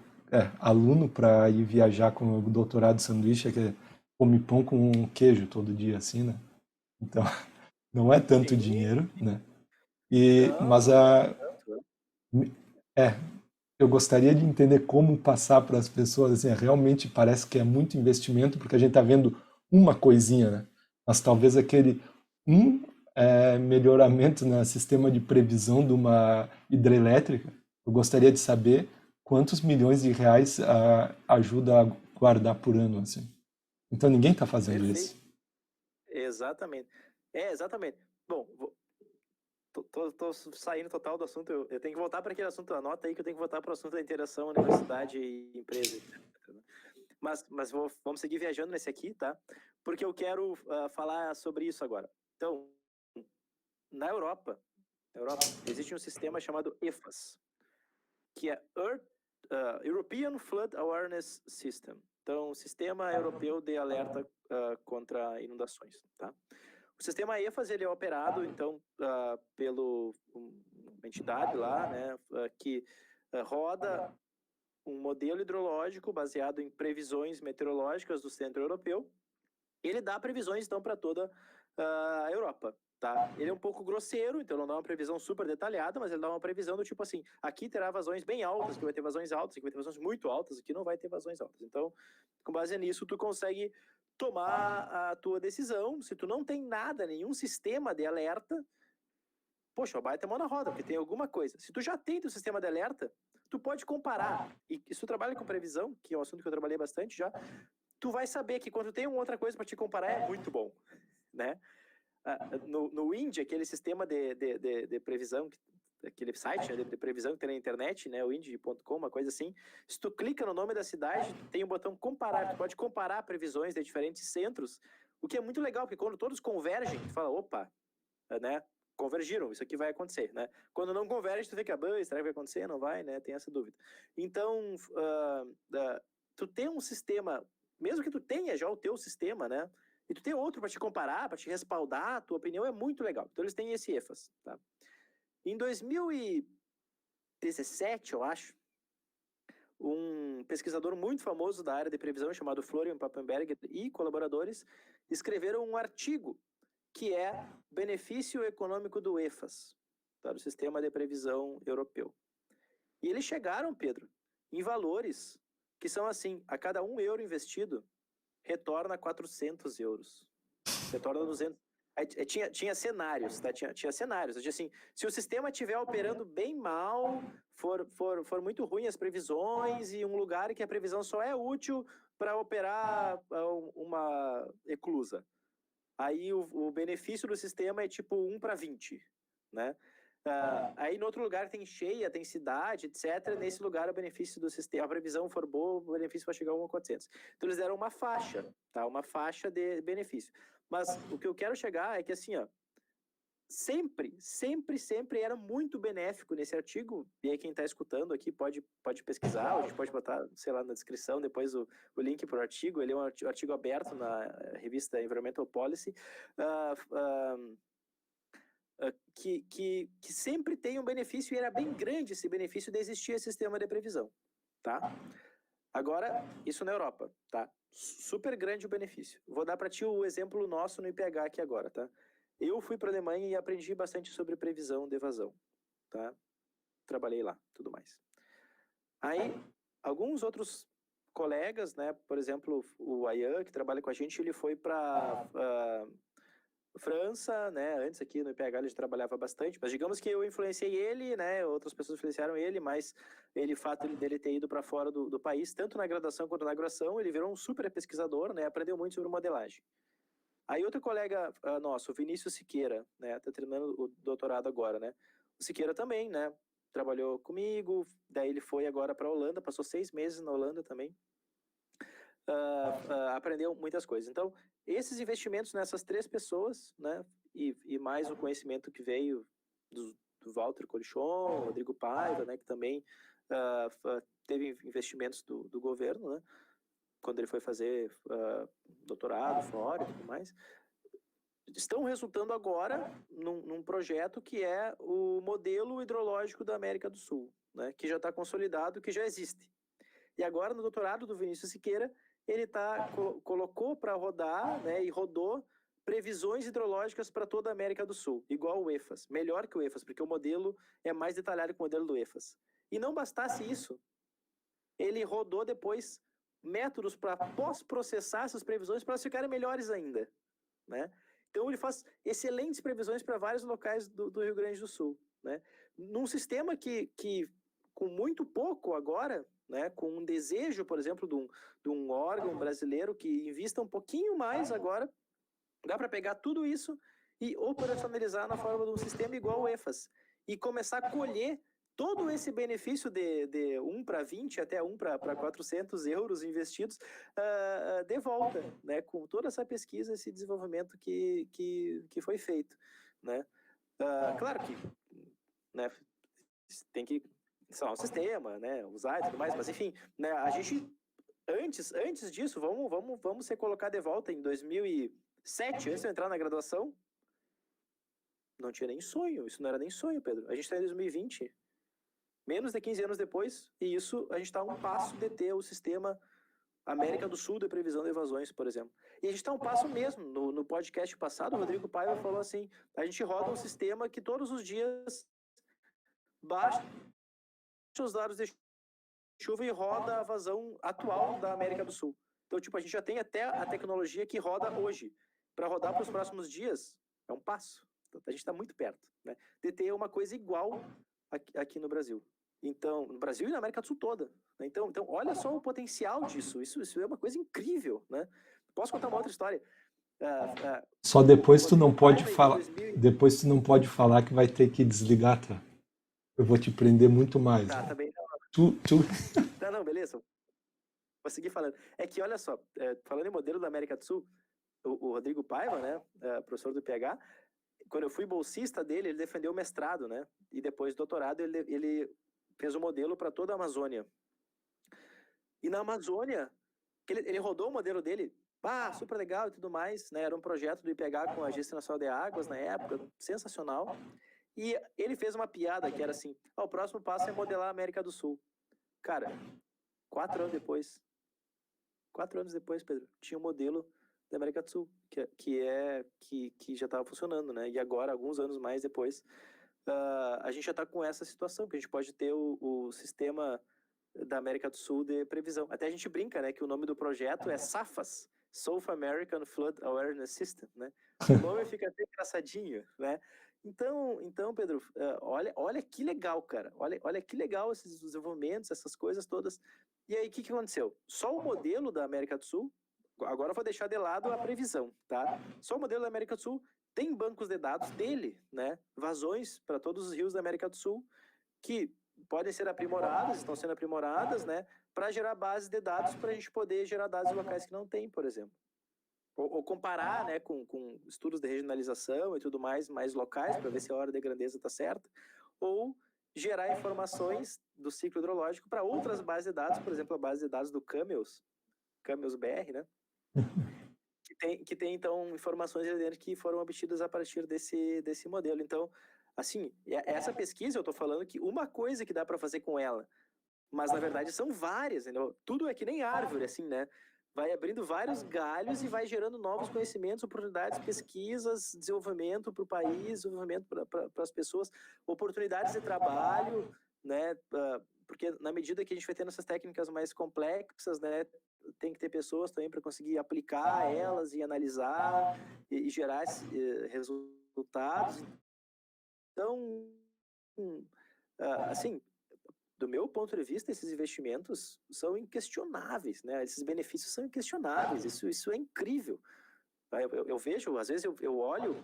aluno para ir viajar com o doutorado de sanduíche é que come pão com queijo todo dia, assim, né? Então, não é tanto Sim, dinheiro, né? Mas não é tanto, né? é, eu gostaria de entender como passar para as pessoas, assim, realmente parece que é muito investimento, porque a gente está vendo uma coisinha, né? Mas talvez aquele um melhoramento no sistema de previsão de uma hidrelétrica, eu gostaria de saber quantos milhões de reais ajuda a guardar por ano, assim. Então ninguém está fazendo Perfeito. isso. Exatamente. Exatamente. Bom, tô saindo total do assunto. Eu tenho que voltar para aquele assunto. Anota aí que eu tenho que voltar para o assunto da interação universidade e empresa, etc. Mas vamos seguir viajando nesse aqui, tá? Porque eu quero falar sobre isso agora. Então, na Europa, existe um sistema chamado EFAS, que é European Flood Awareness System. Então, Sistema Europeu de Alerta contra Inundações, tá? O sistema EFAS ele é operado, então, pelo uma entidade lá, né, que roda um modelo hidrológico baseado em previsões meteorológicas do centro europeu. Ele dá previsões, então, para toda a Europa. Tá? Ele é um pouco grosseiro, então não dá uma previsão super detalhada, mas ele dá uma previsão do tipo assim, aqui terá vazões bem altas, aqui vai ter vazões altas, aqui vai ter vazões muito altas, aqui não vai ter vazões altas. Então, com base nisso, tu consegue tomar a tua decisão. Se tu não tem nada, nenhum sistema de alerta, poxa, vai ter mão na roda, porque tem alguma coisa. Se tu já tem teu sistema de alerta, tu pode comparar. E se tu trabalha com previsão, que é um assunto que eu trabalhei bastante já, tu vai saber que quando tem uma outra coisa para te comparar é muito bom, né? No Wind, aquele sistema de previsão, aquele site, né, de previsão que tem na internet, né, o wind.com, uma coisa assim, se tu clica no nome da cidade, tem um botão comparar, tu pode comparar previsões de diferentes centros, o que é muito legal, porque quando todos convergem, tu fala, opa, né, convergiram, isso aqui vai acontecer, né? Quando não converge, tu fica, será que vai acontecer? Não vai, né? Tem essa dúvida. Então, tu tem um sistema, mesmo que tu tenha já o teu sistema, né? E tu tem outro para te comparar, para te respaldar, a tua opinião é muito legal. Então eles têm esse EFAS, tá? Em 2017, eu acho, um pesquisador muito famoso da área de previsão chamado Florian Papenberger e colaboradores escreveram um artigo que é benefício econômico do EFAS, tá? Do Sistema de Previsão Europeu. E eles chegaram, Pedro, em valores que são assim, a cada €1 investido, retorna 400 euros. Retorna 200. Tinha cenários, tá? Tinha cenários. Assim, se o sistema estiver operando bem mal, for muito ruim as previsões e um lugar que a previsão só é útil para operar uma eclusa. Aí o benefício do sistema é tipo 1/20, né? Aí no outro lugar tem cheia, tem cidade, etc. Nesse lugar o benefício do sistema, a previsão for boa, o benefício vai chegar a 1/400. Então eles deram uma faixa, tá? Uma faixa de benefício. Mas o que eu quero chegar é que assim, ó, sempre era muito benéfico nesse artigo, e aí quem está escutando aqui pode pesquisar, ou a gente pode botar, sei lá, na descrição depois o link para o artigo. Ele é um artigo aberto na revista Environmental Policy, que sempre tem um benefício, e era bem grande esse benefício de existir esse sistema de previsão, tá? Agora, isso na Europa, tá? Super grande o benefício. Vou dar para ti o exemplo nosso no IPH aqui agora, tá? Eu fui para a Alemanha e aprendi bastante sobre previsão de evasão, tá? Trabalhei lá, tudo mais. Aí, alguns outros colegas, né? Por exemplo, o Ayan, que trabalha com a gente, ele foi para França, né? Antes aqui no IPH ele trabalhava bastante, mas digamos que eu influenciei ele, né? Outras pessoas influenciaram ele, mas o fato dele ter ido para fora do país, tanto na graduação quanto na graduação, ele virou um super pesquisador, né? Aprendeu muito sobre modelagem. Aí outro colega nosso, o Vinícius Siqueira, né? Tá terminando o doutorado agora, né? O Siqueira também, né? Trabalhou comigo, daí ele foi agora para a Holanda, passou 6 meses na Holanda também. Aprendeu muitas coisas. Então, esses investimentos nessas 3 pessoas, né, e mais o conhecimento que veio do Walter Colichon, Rodrigo Paiva, né, que também teve investimentos do governo, né, quando ele foi fazer doutorado fora e tudo mais, estão resultando agora num projeto que é o modelo hidrológico da América do Sul, né, que já está consolidado, que já existe. E agora, no doutorado do Vinícius Siqueira, ele colocou para rodar, né, e rodou previsões hidrológicas para toda a América do Sul, igual o EFAS, melhor que o EFAS, porque o modelo é mais detalhado que o modelo do EFAS. E não bastasse isso, ele rodou depois métodos para pós-processar essas previsões para elas ficarem melhores ainda, né? Então ele faz excelentes previsões para vários locais do Rio Grande do Sul, né? Num sistema que com muito pouco agora, né, com um desejo, por exemplo, de um órgão brasileiro que invista um pouquinho mais agora, dá para pegar tudo isso e operacionalizar na forma de um sistema igual o EFAS e começar a colher todo esse benefício de 1/20 até 1/400 euros investidos de volta, né, com toda essa pesquisa, esse desenvolvimento que foi feito, né? Claro que, né, tem que instalar um sistema, né, usar e tudo mais, mas enfim, né, a gente antes disso, vamos se colocar de volta em 2007, antes de eu entrar na graduação, não tinha nem sonho, isso não era nem sonho, Pedro. A gente está em 2020. Menos de 15 anos depois, e isso a gente está a um passo de ter o sistema América do Sul de previsão de evasões, por exemplo. E a gente está um passo mesmo. No podcast passado, o Rodrigo Paiva falou assim, a gente roda um sistema que todos os dias baixa os dados de chuva e roda a vazão atual da América do Sul. Então, tipo, a gente já tem até a tecnologia que roda hoje. Para rodar para os próximos dias, é um passo. A gente está muito perto, né, de ter uma coisa igual aqui no Brasil. Então, no Brasil e na América do Sul toda. Né? Então, olha só o potencial disso. Isso é uma coisa incrível, né? Posso contar uma outra história? Só depois tu não pode falar. Depois tu não pode falar que vai ter que desligar, tá? Eu vou te prender muito mais. Tá bem. Não, beleza. Vou seguir falando. É que, olha só, falando em modelo da América do Sul, o Rodrigo Paiva, né, professor do PH, quando eu fui bolsista dele, ele defendeu o mestrado, né? E depois do doutorado, ele fez um modelo para toda a Amazônia. E na Amazônia, ele rodou o modelo dele, super legal e tudo mais, né? Era um projeto do IPH com a Agência Nacional de Águas na época, sensacional. E ele fez uma piada que era assim, o próximo passo é modelar a América do Sul. Cara, 4 anos depois, Pedro, tinha um modelo da América do Sul, que já estava funcionando, né? E agora, alguns anos mais depois, a gente já está com essa situação, que a gente pode ter o sistema da América do Sul de previsão. Até a gente brinca, né, que o nome do projeto é SAFAS, South American Flood Awareness System, né? O nome fica até engraçadinho, né? Então, Pedro, olha que legal, cara. Olha que legal esses desenvolvimentos, essas coisas todas. E aí, o que aconteceu? Só o modelo da América do Sul, agora eu vou deixar de lado a previsão, tá? Só o modelo da América do Sul tem bancos de dados dele, né? Vazões para todos os rios da América do Sul, que podem ser aprimoradas, estão sendo aprimoradas, né? Para gerar bases de dados, para a gente poder gerar dados em locais que não tem, por exemplo. Ou comparar, né, com estudos de regionalização e tudo mais locais, para ver se a ordem de grandeza está certa, ou gerar informações do ciclo hidrológico para outras bases de dados, por exemplo, a base de dados do Cameos BR, né, que tem então, informações que foram obtidas a partir desse modelo. Então, assim, essa pesquisa, eu estou falando que uma coisa que dá para fazer com ela, mas, na verdade, são várias, entendeu? Tudo é que nem árvore, assim, né? Vai abrindo vários galhos e vai gerando novos conhecimentos, oportunidades, pesquisas, desenvolvimento para o país, desenvolvimento para as pessoas, oportunidades de trabalho, né? Porque na medida que a gente vai tendo essas técnicas mais complexas, né, tem que ter pessoas também para conseguir aplicar elas e analisar e gerar resultados. Então, assim, do meu ponto de vista, esses investimentos são inquestionáveis, né? Esses benefícios são inquestionáveis, isso é incrível. Eu vejo, às vezes eu olho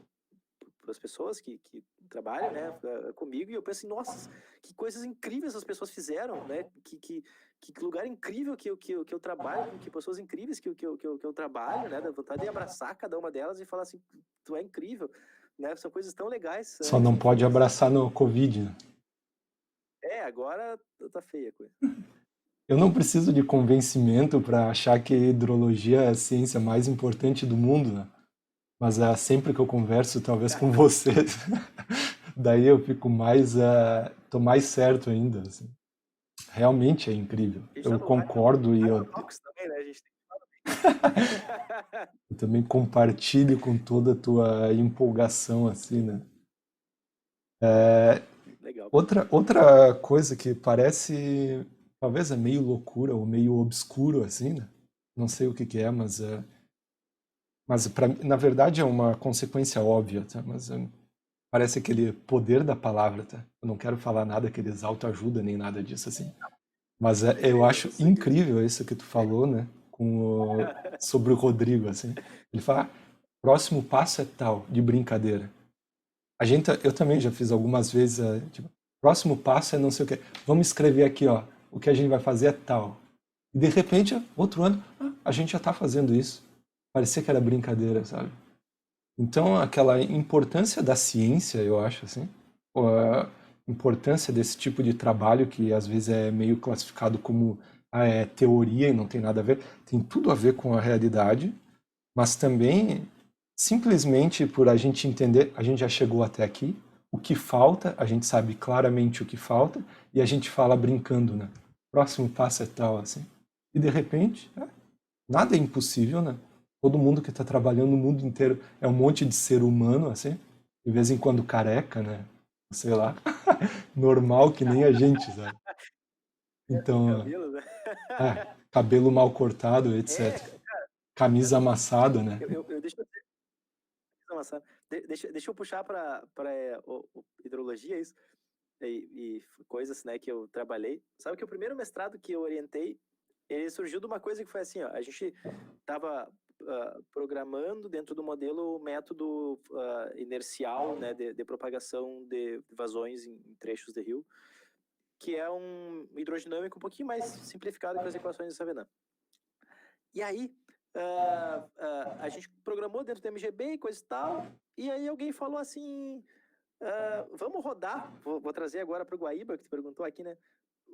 para as pessoas que trabalham, né, comigo, e eu penso assim, nossa, que coisas incríveis as pessoas fizeram, né? Que lugar incrível que eu trabalho, que pessoas incríveis que eu trabalho, né? Dá vontade de abraçar cada uma delas e falar assim, tu é incrível, né? São coisas tão legais. Só não pode abraçar no Covid, né? Agora tá feia a coisa. Eu não preciso de convencimento para achar que a hidrologia é a ciência mais importante do mundo, né? Mas sempre que eu converso, talvez com vocês, daí eu fico tô mais certo ainda, assim. Realmente é incrível. Eu concordo e eu eu também compartilho com toda a tua empolgação, assim, né? Legal. Outra coisa que parece, talvez é meio loucura ou meio obscuro, assim, né? Não sei o que é, mas na verdade é uma consequência óbvia, tá? Mas parece aquele poder da palavra, tá? Eu não quero falar nada que eles autoajuda nem nada disso, assim. Mas eu acho incrível isso que tu falou, né? Sobre o Rodrigo, assim. Ele fala, próximo passo é tal, de brincadeira. Eu também já fiz algumas vezes, tipo, próximo passo é não sei o quê. Vamos escrever aqui, ó, o que a gente vai fazer é tal. E de repente, outro ano, a gente já está fazendo isso. Parecia que era brincadeira, sabe? Então, aquela importância da ciência, eu acho, assim, a importância desse tipo de trabalho que às vezes é meio classificado como é teoria e não tem nada a ver, tem tudo a ver com a realidade, mas também simplesmente por a gente entender, a gente já chegou até aqui, o que falta, a gente sabe claramente o que falta, e a gente fala brincando, né? Próximo passo é tal, assim. E de repente, nada é impossível, né? Todo mundo que está trabalhando no mundo inteiro é um monte de ser humano, assim, de vez em quando careca, né? Sei lá, normal que nem a gente, sabe? O Então, cabelo, né? cabelo mal cortado, etc. Camisa amassada, né? Deixa eu amassar. Deixa eu puxar para hidrologia isso e coisas, né, que eu trabalhei. Sabe que o primeiro mestrado que eu orientei, ele surgiu de uma coisa que foi assim, ó, a gente estava programando dentro do modelo o método inercial, né, de propagação de vazões em trechos de rio, que é um hidrodinâmico um pouquinho mais simplificado que as equações de Savenant. E aí, a gente programou dentro do MGB e coisa e tal, e aí alguém falou assim, vamos rodar, vou trazer agora para o Guaíba, que tu perguntou aqui, né?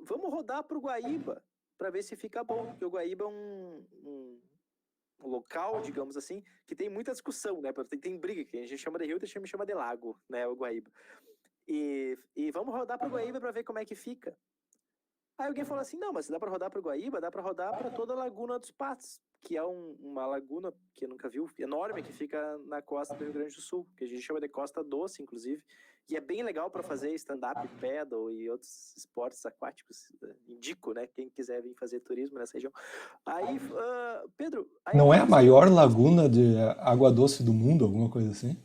Vamos rodar para o Guaíba, para ver se fica bom, porque o Guaíba é um local, digamos assim, que tem muita discussão, né? Tem briga, que a gente chama de rio, a gente chama de lago, né? O Guaíba. E vamos rodar para o Guaíba para ver como é que fica. Aí alguém falou assim, não, mas se dá para rodar para o Guaíba, dá para rodar para toda a Laguna dos Patos, que é uma laguna, que eu nunca viu, enorme, que fica na costa do Rio Grande do Sul, que a gente chama de Costa Doce, inclusive, e é bem legal para fazer stand-up paddle e outros esportes aquáticos. Indico, né, quem quiser vir fazer turismo nessa região. Aí, Pedro... Aí Não é a assim, maior laguna de água doce do mundo, alguma coisa assim?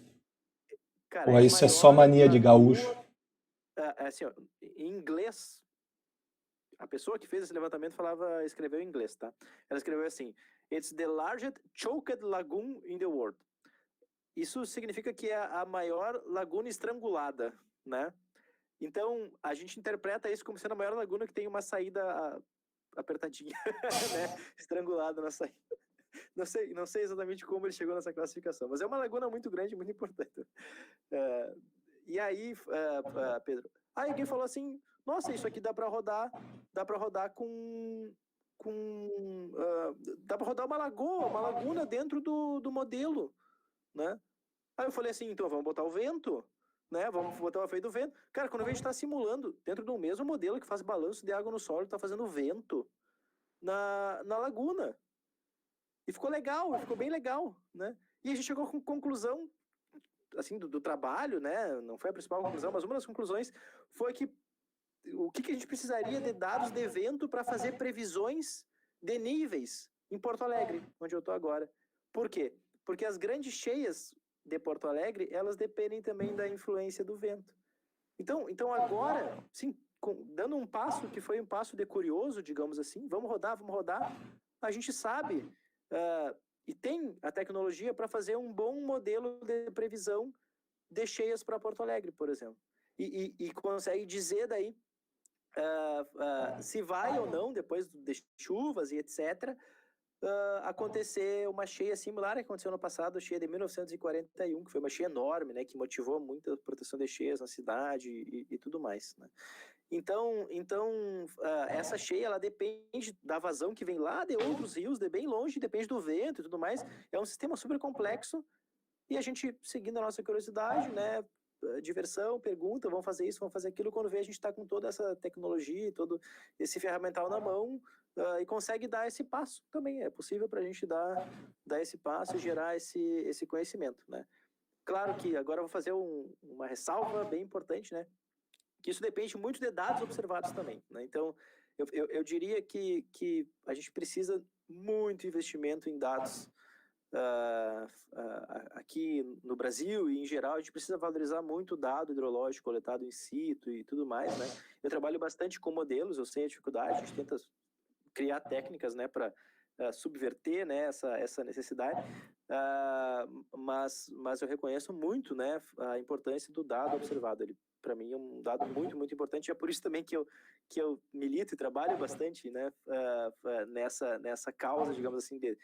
cara, Ou é a isso é só maior mania de gaúcho? lagoa, assim, ó, em inglês... A pessoa que fez esse levantamento escreveu em inglês, tá? Ela escreveu assim: It's the largest choked lagoon in the world. Isso significa que é a maior laguna estrangulada, né? Então, a gente interpreta isso como sendo a maior laguna que tem uma saída apertadinha, né? Estrangulada na saída. Não sei exatamente como ele chegou nessa classificação, mas é uma laguna muito grande, muito importante. E aí, Pedro, aí alguém falou assim, nossa, isso aqui dá para rodar com dá para rodar uma laguna dentro do modelo, né? Aí eu falei assim, então vamos botar o vento, né? Vamos botar o efeito do vento. Cara, quando a gente está simulando dentro do mesmo modelo que faz balanço de água no solo, está fazendo vento na laguna. E ficou legal, ficou bem legal, né? E a gente chegou com conclusão assim, do trabalho, né? Não foi a principal conclusão, mas uma das conclusões foi que o que a gente precisaria de dados de vento para fazer previsões de níveis em Porto Alegre, onde eu estou agora. Por quê? Porque as grandes cheias de Porto Alegre, elas dependem também da influência do vento. Então agora, sim, dando um passo que foi um passo de curioso, digamos assim, vamos rodar, a gente sabe e tem a tecnologia para fazer um bom modelo de previsão de cheias para Porto Alegre, por exemplo. E consegue dizer daí se vai ou não, depois de chuvas e etc., acontecer uma cheia similar que aconteceu no passado, a cheia de 1941, que foi uma cheia enorme, né, que motivou muita proteção de cheias na cidade e tudo mais, né? Então essa cheia, ela depende da vazão que vem lá de outros rios, de bem longe, depende do vento e tudo mais. É um sistema super complexo e a gente, seguindo a nossa curiosidade, né, diversão, pergunta, vamos fazer isso, vamos fazer aquilo, quando vê a gente está com toda essa tecnologia, todo esse ferramental na mão e consegue dar esse passo também. É possível para a gente dar esse passo e gerar esse conhecimento, né? Claro que agora eu vou fazer uma ressalva bem importante, né? Que isso depende muito de dados observados também, né? Então, eu diria que a gente precisa muito investimento em dados aqui no Brasil e em geral. A gente precisa valorizar muito o dado hidrológico coletado in situ e tudo mais, né? Eu trabalho bastante com modelos, eu sei a dificuldade, a gente tenta criar técnicas, né, para subverter, né, essa necessidade, mas eu reconheço muito, né, a importância do dado observado. Ele, para mim, é um dado muito, muito importante, e é por isso também que eu milito e trabalho bastante, né, nessa causa, digamos assim, de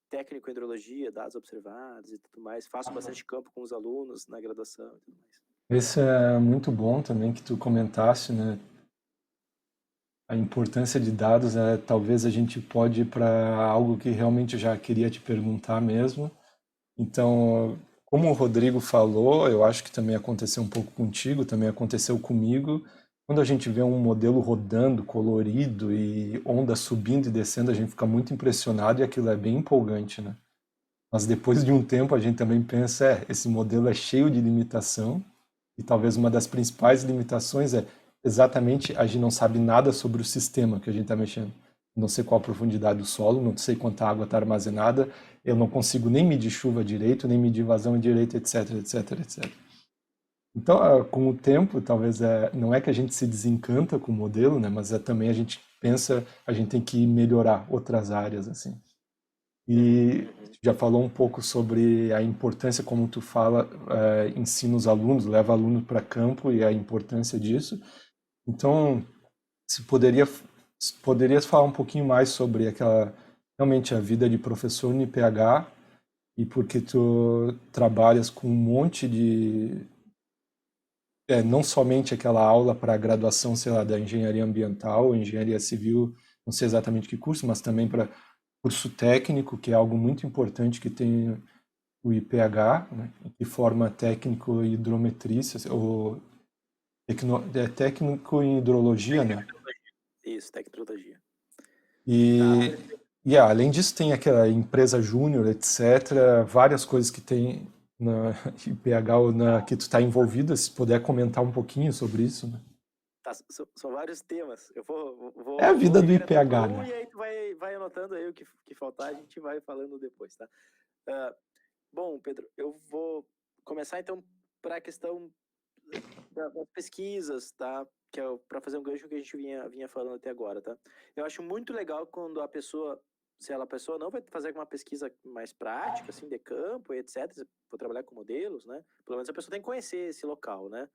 técnico em hidrologia, dados observados e tudo mais. Faço bastante campo com os alunos na graduação e tudo mais. Esse é muito bom também que tu comentaste, né? A importância de dados, talvez a gente pode ir para algo que realmente eu já queria te perguntar mesmo. Então, como o Rodrigo falou, eu acho que também aconteceu um pouco contigo, também aconteceu comigo. Quando a gente vê um modelo rodando, colorido e onda subindo e descendo, a gente fica muito impressionado e aquilo é bem empolgante, né? Mas depois de um tempo a gente também pensa, esse modelo é cheio de limitação e talvez uma das principais limitações é exatamente a gente não sabe nada sobre o sistema que a gente está mexendo. Não sei qual a profundidade do solo, não sei quanta água está armazenada, eu não consigo nem medir chuva direito, nem medir vazão direito, etc, etc, etc. Então, com o tempo, talvez não é que a gente se desencanta com o modelo, né, mas também a gente pensa, a gente tem que melhorar outras áreas, assim. E já falou um pouco sobre a importância, como tu fala, ensina os alunos, leva alunos para campo e a importância disso. Então, se poderias falar um pouquinho mais sobre realmente a vida de professor no IPH e porque tu trabalhas com um monte de, não somente aquela aula para a graduação, sei lá, da engenharia ambiental, engenharia civil, não sei exatamente que curso, mas também para curso técnico, que é algo muito importante que tem o IPH, né, que forma técnico em hidrometrista, ou técnico em hidrologia, né? Isso, tecnologia. Tá, E, além disso tem aquela empresa júnior, etc., várias coisas que tem na IPH ou que tu está envolvido, se puder comentar um pouquinho sobre isso, né? tá, são vários temas. Eu É a vida vou do direto por IPH, um né? e aí tu vai anotando aí o que faltar, a gente vai falando depois, tá? Ah, bom, Pedro, eu vou começar então para a questão das pesquisas, tá? Que é para fazer um gancho que a gente vinha falando até agora, tá? Eu acho muito legal quando a pessoa, se ela a pessoa não vai fazer uma pesquisa mais prática, assim, de campo e etc., vou trabalhar com modelos, né? Pelo menos a pessoa tem que conhecer esse local, né?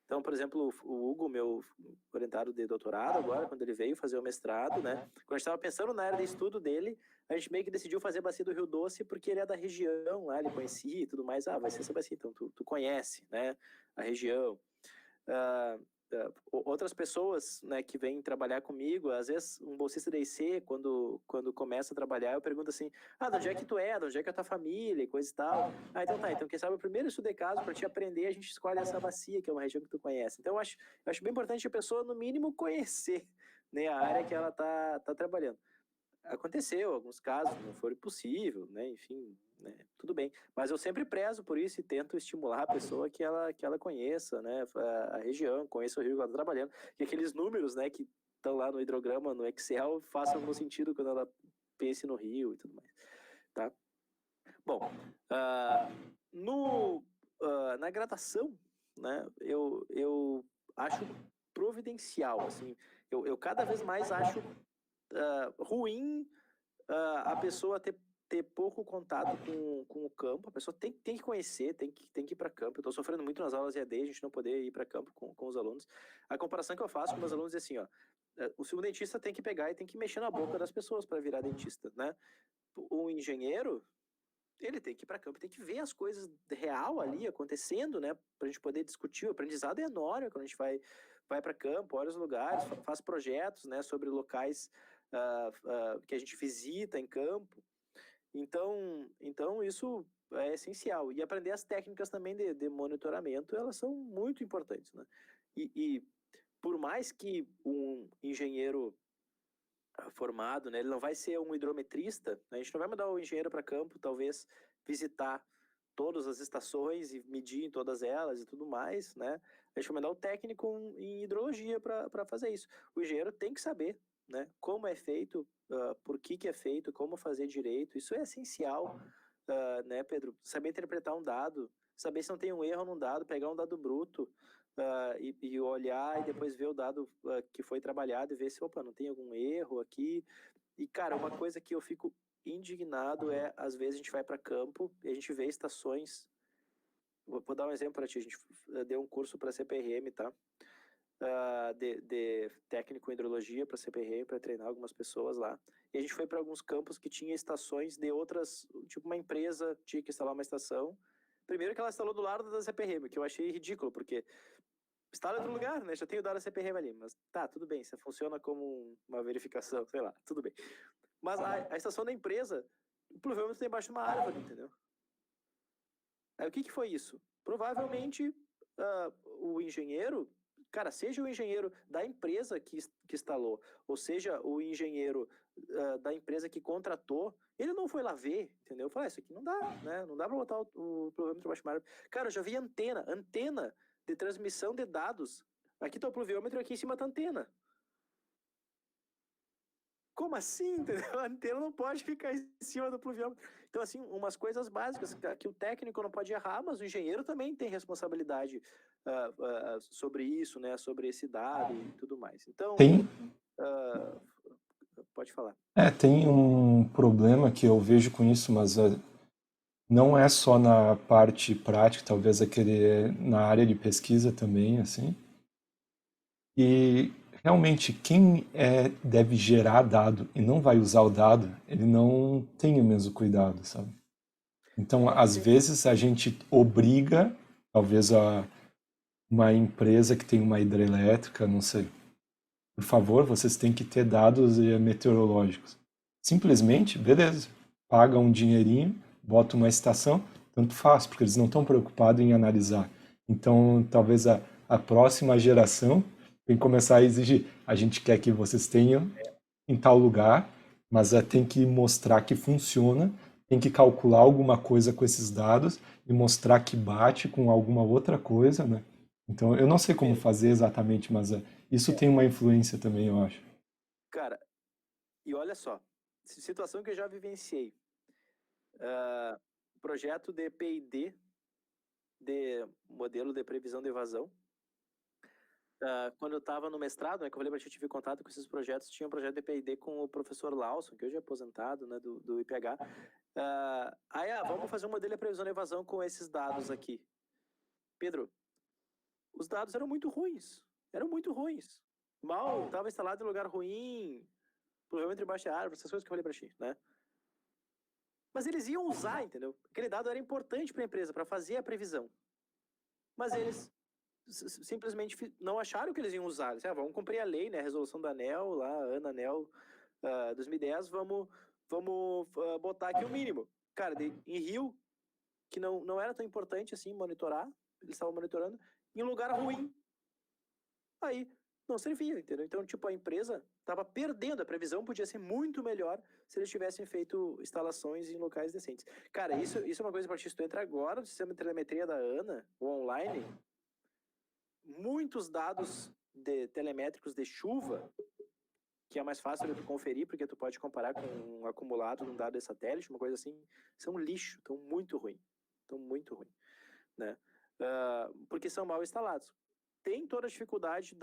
Então, por exemplo, o Hugo, meu orientado de doutorado agora, quando ele veio fazer o mestrado, né? Quando a gente estava pensando na área de estudo dele, a gente meio que decidiu fazer a bacia do Rio Doce porque ele é da região lá, ele conhecia e tudo mais. Ah, vai ser essa bacia, então tu conhece, né? A região. Uh, outras pessoas, né, que vêm trabalhar comigo, às vezes um bolsista da IC, quando começa a trabalhar, eu pergunto assim, de onde é que tu é, de onde é que é a tua família e coisa e tal. Então tá, então quem sabe o primeiro estudo de caso, para te aprender, a gente escolhe essa bacia, que é uma região que tu conhece. Então eu acho bem importante a pessoa, no mínimo, conhecer, né, a área que ela tá trabalhando. Aconteceu alguns casos, não foi possível, né? Enfim, né? Tudo bem. Mas eu sempre prezo por isso e tento estimular a pessoa que ela conheça, né? A região, conheça o rio que ela está trabalhando. E aqueles números, né, que estão lá no hidrograma, no Excel, façam algum sentido quando ela pense no rio e tudo mais, tá? Bom, na graduação, né, eu acho providencial, assim, eu cada vez mais acho ruim a pessoa ter pouco contato com o campo, a pessoa tem que conhecer, tem que ir para campo. Eu estou sofrendo muito nas aulas EAD, a gente não poder ir para campo com os alunos. A comparação que eu faço com meus alunos é assim, ó, o segundo dentista tem que pegar e tem que mexer na boca das pessoas para virar dentista, né? O engenheiro, ele tem que ir para campo, tem que ver as coisas real ali acontecendo, né? Para a gente poder discutir. O aprendizado é enorme quando a gente vai para campo, olha os lugares, faz projetos, né, sobre locais que a gente visita em campo. Então isso é essencial. E aprender as técnicas também de monitoramento, elas são muito importantes, né? E por mais que um engenheiro formado, né, ele não vai ser um hidrometrista, né, a gente não vai mandar o engenheiro para campo, talvez visitar todas as estações e medir em todas elas e tudo mais, né? A gente vai mandar o técnico em hidrologia para fazer isso. O engenheiro tem que saber, né, como é feito, por que é feito, como fazer direito. Isso é essencial, né, Pedro? Saber interpretar um dado, saber se não tem um erro num dado, pegar um dado bruto, e olhar e depois ver o dado que foi trabalhado e ver se, opa, não tem algum erro aqui. E, cara, uma coisa que eu fico indignado é, às vezes a gente vai para campo e a gente vê estações. Vou dar um exemplo para ti. A gente deu um curso para CPRM, tá? De técnico em hidrologia para CPRM, para treinar algumas pessoas lá. E a gente foi para alguns campos que tinha estações de outras, tipo uma empresa tinha que instalar uma estação. Primeiro que ela instalou do lado da CPRM, que eu achei ridículo, porque instala em outro lugar, né? Já tenho dado a CPRM ali, mas tá, tudo bem, você funciona como uma verificação, sei lá, tudo bem. Mas a estação da empresa, provavelmente está embaixo de uma árvore, entendeu? Aí o que foi isso? Provavelmente o engenheiro, cara, seja o engenheiro da empresa que instalou, ou seja o engenheiro da empresa que contratou, ele não foi lá ver, entendeu? Falei, isso aqui não dá, né? Não dá para botar o pluviômetro abaixo da árvore. Cara, eu já vi antena de transmissão de dados. Aqui tá o pluviômetro, aqui em cima tá a antena. Como assim, entendeu? A antena não pode ficar em cima do pluviômetro. Então, assim, umas coisas básicas que o técnico não pode errar, mas o engenheiro também tem responsabilidade sobre isso, né? Sobre esse dado e tudo mais. Então, Tem, pode falar. tem um problema que eu vejo com isso, mas não é só na parte prática, talvez aquele na área de pesquisa também, assim. E realmente quem deve gerar dado e não vai usar o dado, ele não tem o mesmo cuidado, sabe? Então, às Sim. vezes a gente obriga, talvez uma empresa que tem uma hidrelétrica, não sei, por favor, vocês têm que ter dados meteorológicos. Simplesmente, beleza, paga um dinheirinho, bota uma estação, tanto faz, porque eles não estão preocupados em analisar. Então, talvez a próxima geração tem que começar a exigir. A gente quer que vocês tenham em tal lugar, mas tem que mostrar que funciona, tem que calcular alguma coisa com esses dados e mostrar que bate com alguma outra coisa, né? Então, eu não sei como fazer exatamente, mas isso tem uma influência também, eu acho. Cara, e olha só, situação que eu já vivenciei. Projeto de P&D, de modelo de previsão de evasão. Quando eu estava no mestrado, né, que eu falei para ti, eu tive contato com esses projetos, tinha um projeto de P&D com o professor Lawson, que hoje é aposentado, né, do IPH. Vamos fazer um modelo de previsão de evasão com esses dados aqui. Pedro, os dados eram muito ruins. Mal, estava instalado em lugar ruim, provavelmente embaixo da árvore, essas coisas que eu falei para ti, né? Mas eles iam usar, entendeu? Aquele dado era importante para a empresa, para fazer a previsão. Mas eles simplesmente não acharam que eles iam usar. Disseram, vamos cumprir a lei, né? A resolução da ANEEL, lá, Ana ANEEL 2010, vamos botar aqui o mínimo. Cara, em Rio, que não era tão importante assim monitorar, eles estavam monitorando, em um lugar ruim. Aí não servia, entendeu? Então, tipo, a empresa estava perdendo, a previsão podia ser muito melhor se eles tivessem feito instalações em locais decentes. Cara, isso é uma coisa para ti, se tu entra agora no sistema de telemetria da ANA, o online, muitos dados telemétricos de chuva, que é mais fácil de tu conferir, porque tu pode comparar com um acumulado de um dado de satélite, uma coisa assim, são lixo, estão muito ruim, né? Porque são mal instalados. Tem toda a dificuldade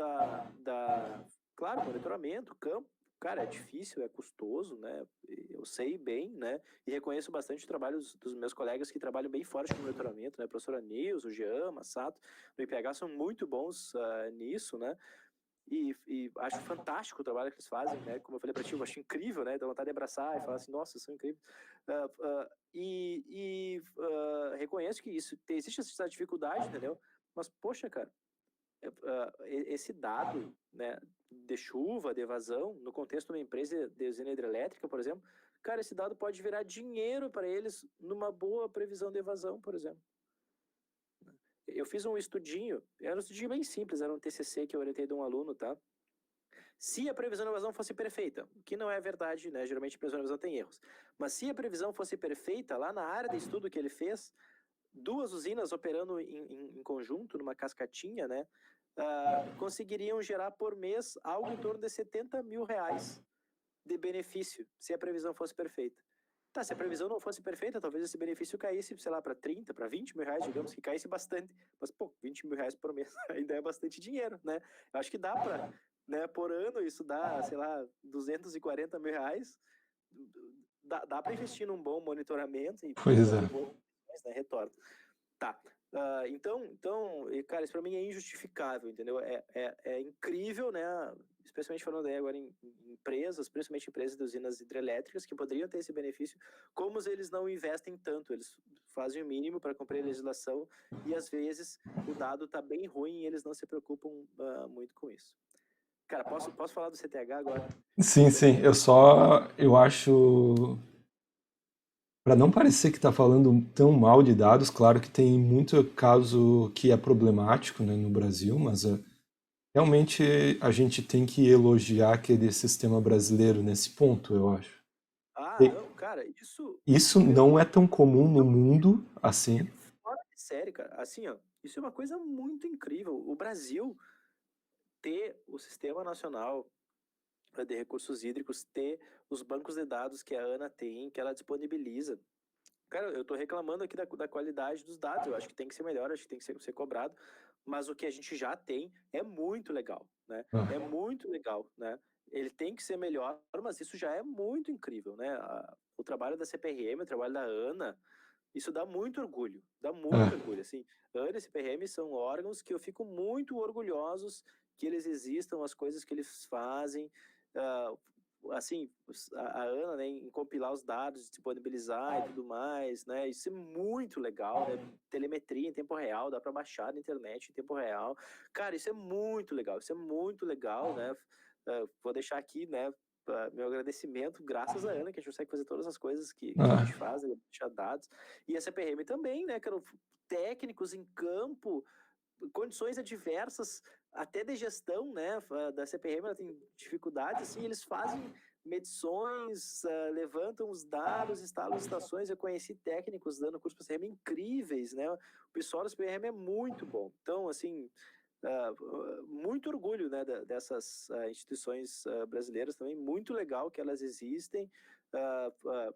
claro, monitoramento, campo, cara, é difícil, é custoso, né? Eu sei bem, né? E reconheço bastante o trabalho dos meus colegas que trabalham bem forte com monitoramento, né? A professora Nils, o Jean, Massato, no IPH são muito bons nisso, né? E acho fantástico o trabalho que eles fazem, né? Como eu falei para ti, eu acho incrível, né? Dá vontade de abraçar e falar assim, nossa, são incríveis. Reconheço que existe essa dificuldade, entendeu? Mas, poxa, cara, esse dado, né, de chuva, de evasão, no contexto de uma empresa de usina hidrelétrica, por exemplo, cara, esse dado pode virar dinheiro para eles numa boa previsão de evasão, por exemplo. Eu fiz um estudinho, era um estudinho bem simples, era um TCC que eu orientei de um aluno, tá? Se a previsão de evasão fosse perfeita, o que não é verdade, né? Geralmente a previsão de evasão tem erros. Mas se a previsão fosse perfeita, lá na área de estudo que ele fez, duas usinas operando em conjunto, numa cascatinha, né? Conseguiriam gerar por mês algo em torno de 70 mil reais de benefício, se a previsão fosse perfeita. Tá, se a previsão não fosse perfeita, talvez esse benefício caísse, sei lá, para 30, para 20 mil reais, digamos, que caísse bastante. Mas, pô, 20 mil reais por mês ainda é bastante dinheiro, né? Eu acho que dá para, né, por ano, isso dá, sei lá, 240 mil reais. Dá para investir num bom monitoramento e Pois é. ter boas retorno. Tá. Então, cara, isso para mim é injustificável, entendeu? É incrível, né? Especialmente falando aí agora em empresas, principalmente empresas de usinas hidrelétricas, que poderiam ter esse benefício, como eles não investem tanto, eles fazem o mínimo para cumprir a legislação e às vezes o dado está bem ruim e eles não se preocupam muito com isso. Cara, posso falar do CTH agora? Sim, sim. Eu acho Para não parecer que está falando tão mal de dados, claro que tem muito caso que é problemático, né, no Brasil, mas realmente a gente tem que elogiar aquele sistema brasileiro nesse ponto, eu acho. Ah, E não, cara, isso, isso Pedro, não é tão comum no não, mundo é assim. fora de série, cara. Assim, ó, isso é uma coisa muito incrível. O Brasil ter o Sistema Nacional de Recursos Hídricos, ter os bancos de dados que a ANA tem, que ela disponibiliza. Cara, eu tô reclamando aqui da qualidade dos dados, eu acho que tem que ser melhor, acho que tem que ser cobrado, mas o que a gente já tem é muito legal, né? Ah, É muito legal, né? Ele tem que ser melhor, mas isso já é muito incrível, né? O trabalho da CPRM, o trabalho da ANA, isso dá ah, muito orgulho, assim. ANA e CPRM são órgãos que eu fico muito orgulhosos que eles existam, as coisas que eles fazem, ah, assim, a Ana, né, em compilar os dados, disponibilizar e tudo mais, né, isso é muito legal, né, telemetria em tempo real, dá para baixar na internet em tempo real, cara, isso é muito legal, né, vou deixar aqui, né, meu agradecimento, graças a Ana, que a gente consegue fazer todas as coisas que a ah, gente faz, né, deixar dados, e a CPRM também, né, que eram técnicos em campo, condições adversas, até de gestão, né, da CPRM, ela tem dificuldades, assim, eles fazem medições, levantam os dados, instalam as estações, eu conheci técnicos dando curso para CPRM incríveis, né, o pessoal da CPRM é muito bom, então, assim, muito orgulho, né, dessas instituições brasileiras também, muito legal que elas existem, uh, uh,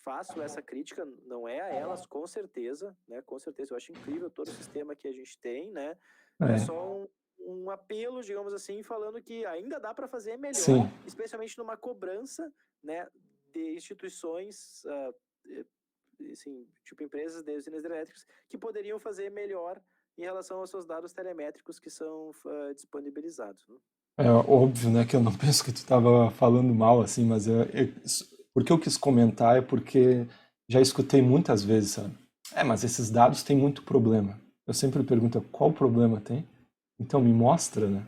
faço essa crítica, não é a elas, com certeza, né? Com certeza, eu acho incrível todo o sistema que a gente tem, né? É é, só um apelo, digamos assim, falando que ainda dá para fazer melhor, sim. especialmente numa cobrança, né, de instituições, assim, tipo empresas de usinas hidrelétricas, que poderiam fazer melhor em relação aos seus dados telemétricos que são disponibilizados, né? É óbvio, né, que eu não penso que tu estava falando mal assim, mas porque eu quis comentar é porque já escutei muitas vezes, sabe? É, mas esses dados têm muito problema. Eu sempre pergunto, qual problema tem? Então me mostra, né?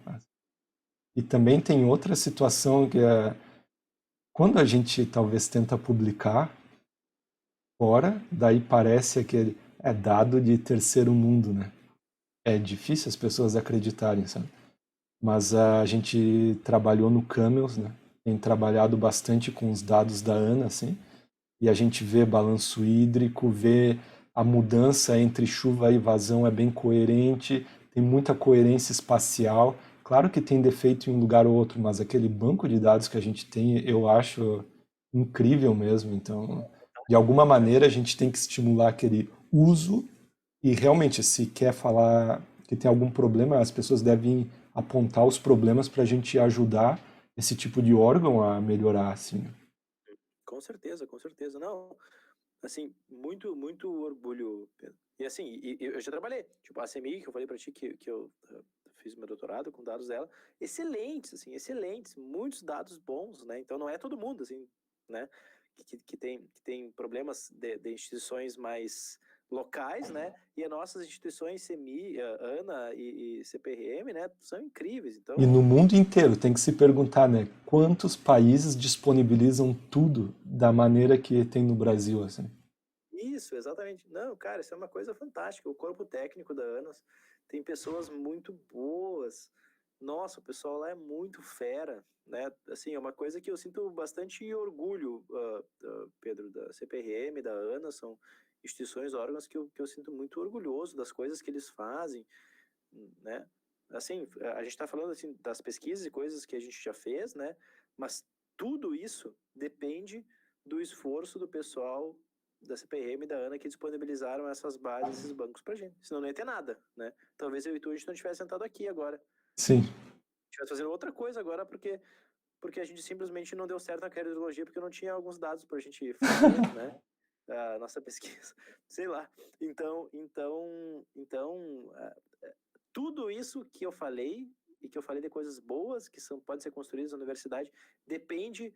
E também tem outra situação que é quando a gente talvez tenta publicar fora, daí parece aquele é dado de terceiro mundo, né? É difícil as pessoas acreditarem, sabe? Mas a gente trabalhou no Camels, né? Tem trabalhado bastante com os dados da ANA, assim, e a gente vê balanço hídrico, vê a mudança entre chuva e vazão é bem coerente, tem muita coerência espacial. Claro que tem defeito em um lugar ou outro, mas aquele banco de dados que a gente tem, eu acho incrível mesmo. Então, de alguma maneira, a gente tem que estimular aquele uso e realmente, se quer falar que tem algum problema, as pessoas devem apontar os problemas para a gente ajudar esse tipo de órgão a melhorar, assim. Com certeza, com certeza. Não, assim, muito, muito orgulho, Pedro. E assim, eu já trabalhei, tipo, a CMI, que eu falei pra ti que eu fiz meu doutorado com dados dela, excelentes, assim, excelentes, muitos dados bons, né? Então não é todo mundo, assim, né, que tem problemas de instituições mais locais, né? E as nossas instituições CMI, ANA e CPRM, né, são incríveis. E Então, no mundo inteiro tem que se perguntar, né, quantos países disponibilizam tudo da maneira que tem no Brasil, assim. isso, exatamente. Não, cara, isso é uma coisa fantástica. O corpo técnico da ANAS tem pessoas muito boas. Nossa, o pessoal lá é muito fera, né? Assim, é uma coisa que eu sinto bastante orgulho, Pedro, da CPRM, da ANAS, são instituições, órgãos que eu sinto muito orgulhoso das coisas que eles fazem, né? Assim, a gente está falando assim das pesquisas e coisas que a gente já fez, né? Mas tudo isso depende do esforço do pessoal da CPM e da ANA que disponibilizaram essas bases, esses bancos pra gente. Senão não ia ter nada, né? Talvez eu e tu a gente não tivesse sentado aqui agora. Sim. Estivesse fazendo outra coisa agora porque a gente simplesmente não deu certo na cardiologia porque não tinha alguns dados pra gente fazer, né? A nossa pesquisa, sei lá. Então, tudo isso que eu falei e que eu falei de coisas boas que podem ser construídas na universidade depende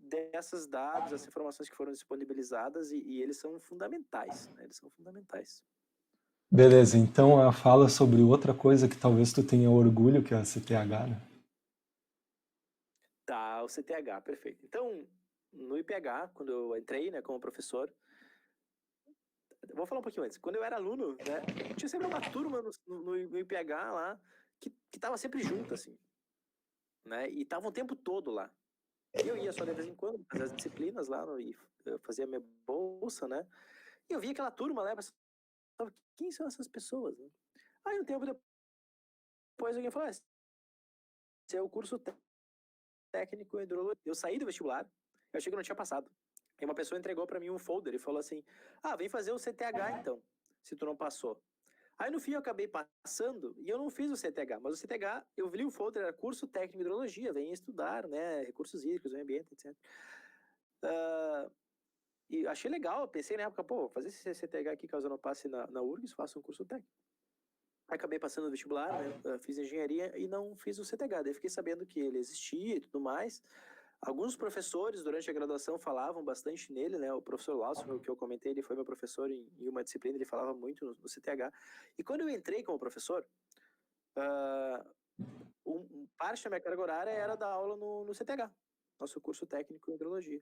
desses dados, dessas informações que foram disponibilizadas e eles são fundamentais, né? Eles são fundamentais. Beleza, então a fala sobre outra coisa que talvez tu tenha orgulho, que é a CTH, né? Tá, o CTH, perfeito. Então, no IPH, quando eu entrei, né, como professor. Vou falar um pouquinho antes. Quando eu era aluno, né, tinha sempre uma turma no IPH lá que tava sempre junto, assim, né, e tava o tempo todo lá. Eu ia só de vez em quando fazer as disciplinas lá, e eu fazia minha bolsa, né, e eu via aquela turma lá, eu pensava, quem são essas pessoas, né? Aí um tempo depois alguém falou, esse é o curso técnico em hidrologia. Eu saí do vestibular, eu achei que eu não tinha passado. E uma pessoa entregou para mim um folder e falou assim, vem fazer o CTH então, se tu não passou. Aí no fim eu acabei passando e eu não fiz o CTH, mas o CTH, eu li o folder, era curso técnico em hidrologia, venha estudar, né, recursos hídricos, meio ambiente, etc. E achei legal, eu pensei na época, pô, vou fazer esse CTH aqui caso eu não passe na URGS, faço um curso técnico. Acabei passando no vestibular, né, fiz engenharia e não fiz o CTH, daí fiquei sabendo que ele existia e tudo mais. Alguns professores durante a graduação falavam bastante nele, né? O professor Lawson, que eu comentei, ele foi meu professor em uma disciplina, ele falava muito no CTH. E quando eu entrei como professor, parte da minha carga horária era dar aula no CTH, nosso curso técnico em hidrologia.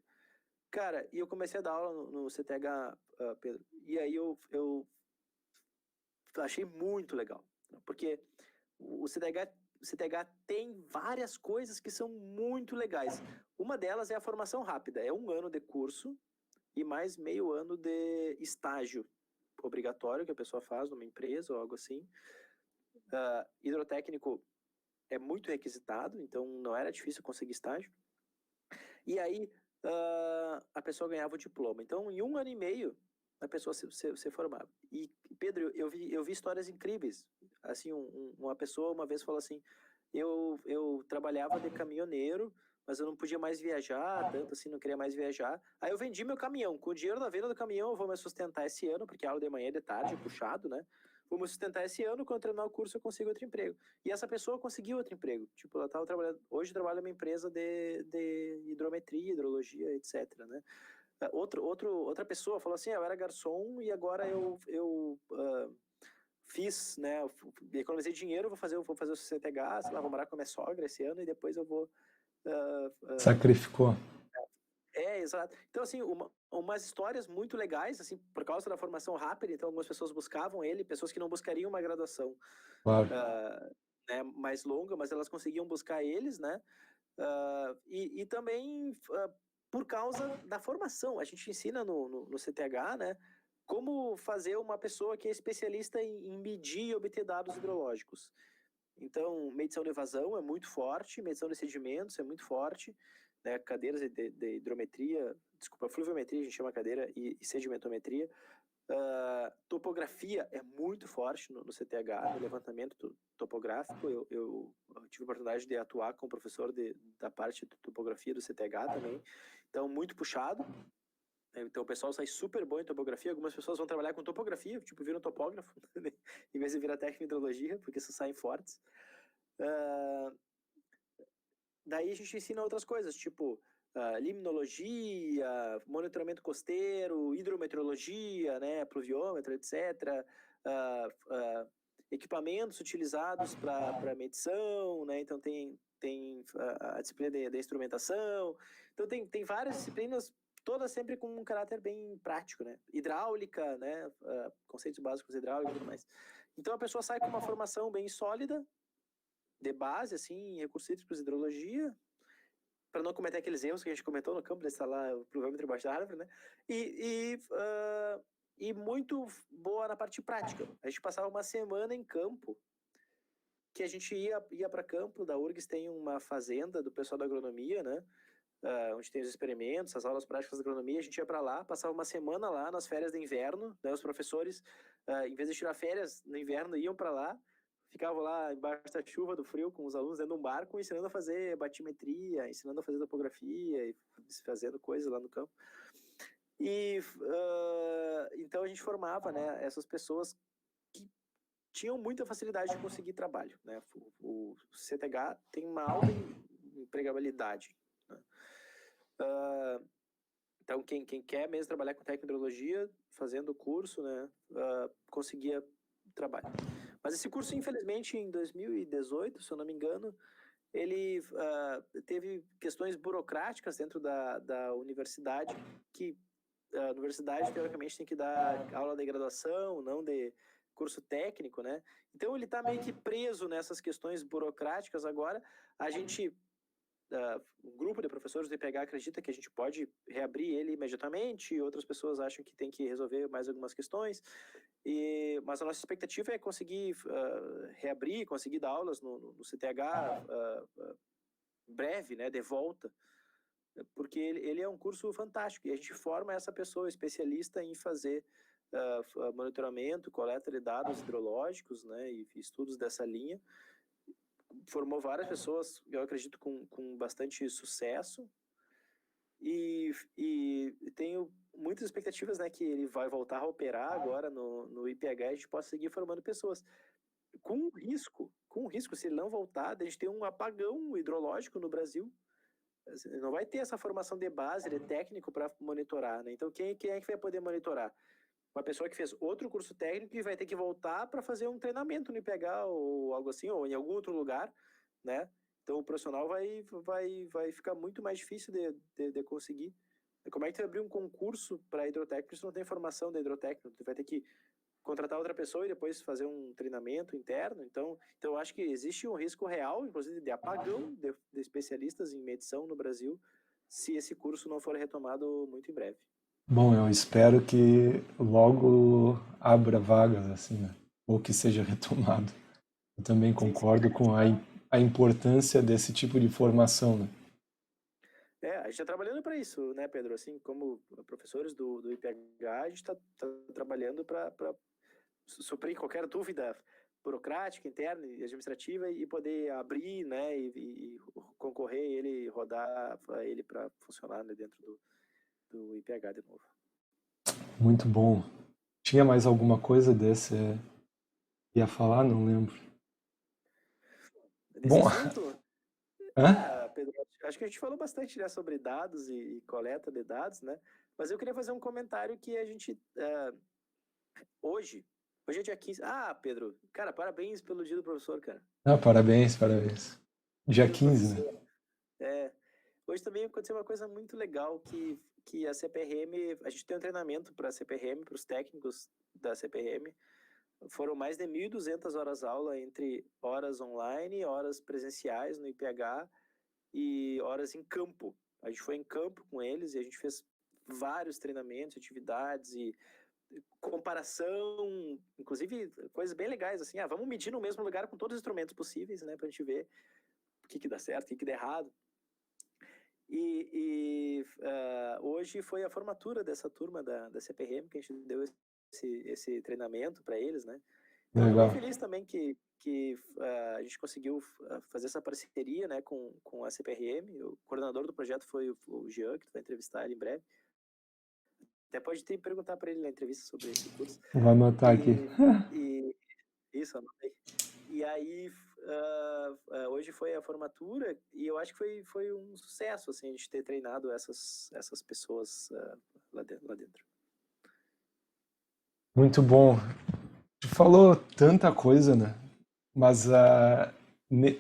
Cara, e eu comecei a dar aula no CTH, Pedro, e aí eu achei muito legal, porque o CTH tem várias coisas que são muito legais. Uma delas é a formação rápida, é 1 ano de curso e mais meio ano de estágio obrigatório que a pessoa faz numa empresa ou algo assim. Hidrotécnico é muito requisitado, então não era difícil conseguir estágio. E aí a pessoa ganhava o diploma. Então, em 1 ano e meio, a pessoa se formava. E, Pedro, eu vi histórias incríveis. Assim, uma pessoa uma vez falou assim, eu trabalhava de caminhoneiro, mas eu não podia mais viajar, tanto assim, não queria mais viajar. Aí eu vendi meu caminhão. Com o dinheiro da venda do caminhão, eu vou me sustentar esse ano, porque aula de manhã e de tarde, puxado, né? Vou me sustentar esse ano, quando terminar o curso eu consigo outro emprego. E essa pessoa conseguiu outro emprego. Tipo, ela estava trabalhando, hoje trabalha numa empresa de hidrometria, hidrologia, etc, né? Outra pessoa falou assim, eu era garçom e agora eu fiz, né, economizei dinheiro, vou fazer o CTH, sei lá, vou morar com a minha sogra esse ano e depois eu vou... Sacrificou. Exato. Então, assim, umas histórias muito legais, assim, por causa da formação rápida, então algumas pessoas buscavam ele, pessoas que não buscariam uma graduação Claro. né, mais longa, mas elas conseguiam buscar eles, né, e também por causa da formação. A gente ensina no CTH, né, como fazer uma pessoa que é especialista em medir e obter dados hidrológicos. Então, medição de evasão é muito forte, medição de sedimentos é muito forte, né, cadeiras de hidrometria, desculpa, fluviometria a gente chama cadeira, e sedimentometria. Topografia é muito forte no CTH, no levantamento topográfico. Eu tive a oportunidade de atuar com o professor da parte de topografia do CTH também, então muito puxado. Então o pessoal sai super bom em topografia, algumas pessoas vão trabalhar com topografia, tipo viram topógrafo, em vez de virar técnico em hidrologia, porque isso saem fortes. Daí a gente ensina outras coisas, tipo limnologia, monitoramento costeiro, hidrometeorologia, né, pluviômetro, etc. Equipamentos utilizados para medição, né, então tem a disciplina de instrumentação, então tem várias disciplinas, todas sempre com um caráter bem prático, né, hidráulica, né, conceitos básicos de hidráulica e tudo mais. Então a pessoa sai com uma formação bem sólida, de base, assim, em recursos hídricos, hidrologia, para não cometer aqueles erros que a gente comentou no campo, de instalar o pluviômetro embaixo da árvore, né? E muito boa na parte prática. A gente passava uma semana em campo, que a gente ia para campo, da URGS tem uma fazenda do pessoal da agronomia, né? Onde tem os experimentos, as aulas práticas da agronomia, a gente ia para lá, passava uma semana lá nas férias de inverno, né? Os professores, em vez de tirar férias no inverno, iam para lá, ficavam lá embaixo da chuva, do frio, com os alunos dentro de um barco, ensinando a fazer batimetria, ensinando a fazer topografia, e fazendo coisas lá no campo. E então a gente formava, né, essas pessoas que tinham muita facilidade de conseguir trabalho, né? O CTH tem uma alta empregabilidade, né? Então quem quer mesmo trabalhar com tecnologia, fazendo o curso, né, conseguia trabalho. Mas esse curso, infelizmente, em 2018, se eu não me engano, ele teve questões burocráticas dentro da universidade, que a universidade, teoricamente, tem que dar aula de graduação, não de curso técnico, né? Então, ele está meio que preso nessas questões burocráticas agora. A gente, um grupo de professores do IPH acredita que a gente pode reabrir ele imediatamente, outras pessoas acham que tem que resolver mais algumas questões, mas a nossa expectativa é conseguir reabrir, conseguir dar aulas no CTH breve, né, de volta, porque ele é um curso fantástico e a gente forma essa pessoa especialista em fazer monitoramento, coleta de dados hidrológicos, né, e estudos dessa linha. Formou várias pessoas, eu acredito, com bastante sucesso, e tenho muitas expectativas, né, que ele vai voltar a operar agora no IPH e a gente possa seguir formando pessoas. Com risco, se ele não voltar, a gente tem um apagão hidrológico no Brasil. Não vai ter essa formação de base, de técnico para monitorar, né? Então, quem é que vai poder monitorar? Uma pessoa que fez outro curso técnico e vai ter que voltar para fazer um treinamento no IPH ou algo assim, ou em algum outro lugar, né? Então, o profissional vai ficar muito mais difícil de conseguir. Como é que tu vai abrir um concurso para hidrotécnico se não tem formação de hidrotécnico? Tu vai ter que contratar outra pessoa e depois fazer um treinamento interno. Então eu acho que existe um risco real, inclusive de apagão de especialistas em medição no Brasil, se esse curso não for retomado muito em breve. Bom, eu espero que logo abra vagas, assim, né? Ou que seja retomado. Eu também Sim, sim. concordo com a importância desse tipo de formação, né? A gente está trabalhando para isso, né, Pedro? Assim, como professores do IPH, a gente está trabalhando para suprir qualquer dúvida burocrática, interna e administrativa e poder abrir, né, e concorrer ele, rodar ele para funcionar, né, dentro do IPH de novo. Muito bom. Tinha mais alguma coisa desse ia falar? Não lembro. Nesse Bom, assunto, hã? Pedro, acho que a gente falou bastante, né, sobre dados e coleta de dados, né? Mas eu queria fazer um comentário que a gente hoje é dia 15. Pedro, cara, parabéns pelo dia do professor, cara. Ah, parabéns, parabéns. Dia Dia do 15, né? professor. Hoje também aconteceu uma coisa muito legal que a CPRM, a gente tem um treinamento para a CPRM, para os técnicos da CPRM. Foram mais de 1.200 horas aula entre horas online, horas presenciais no IPH e horas em campo. A gente foi em campo com eles e a gente fez vários treinamentos, atividades e comparação, inclusive coisas bem legais, assim, vamos medir no mesmo lugar com todos os instrumentos possíveis, né, pra gente ver o que dá certo, o que dá errado. Hoje foi a formatura dessa turma da CPRM, que a gente deu esse treinamento para eles, né. Então, eu estou bem Legal. feliz também que a gente conseguiu fazer essa parceria, né, com a CPRM. O coordenador do projeto foi o Jean, que tu vai entrevistar ele em breve. Até pode ter que perguntar para ele na entrevista sobre esse curso. Vou anotar aqui. Isso, anotei. E aí, hoje foi a formatura e eu acho que foi um sucesso, assim, a gente ter treinado essas pessoas lá dentro. Muito bom. Tu falou tanta coisa, né? Mas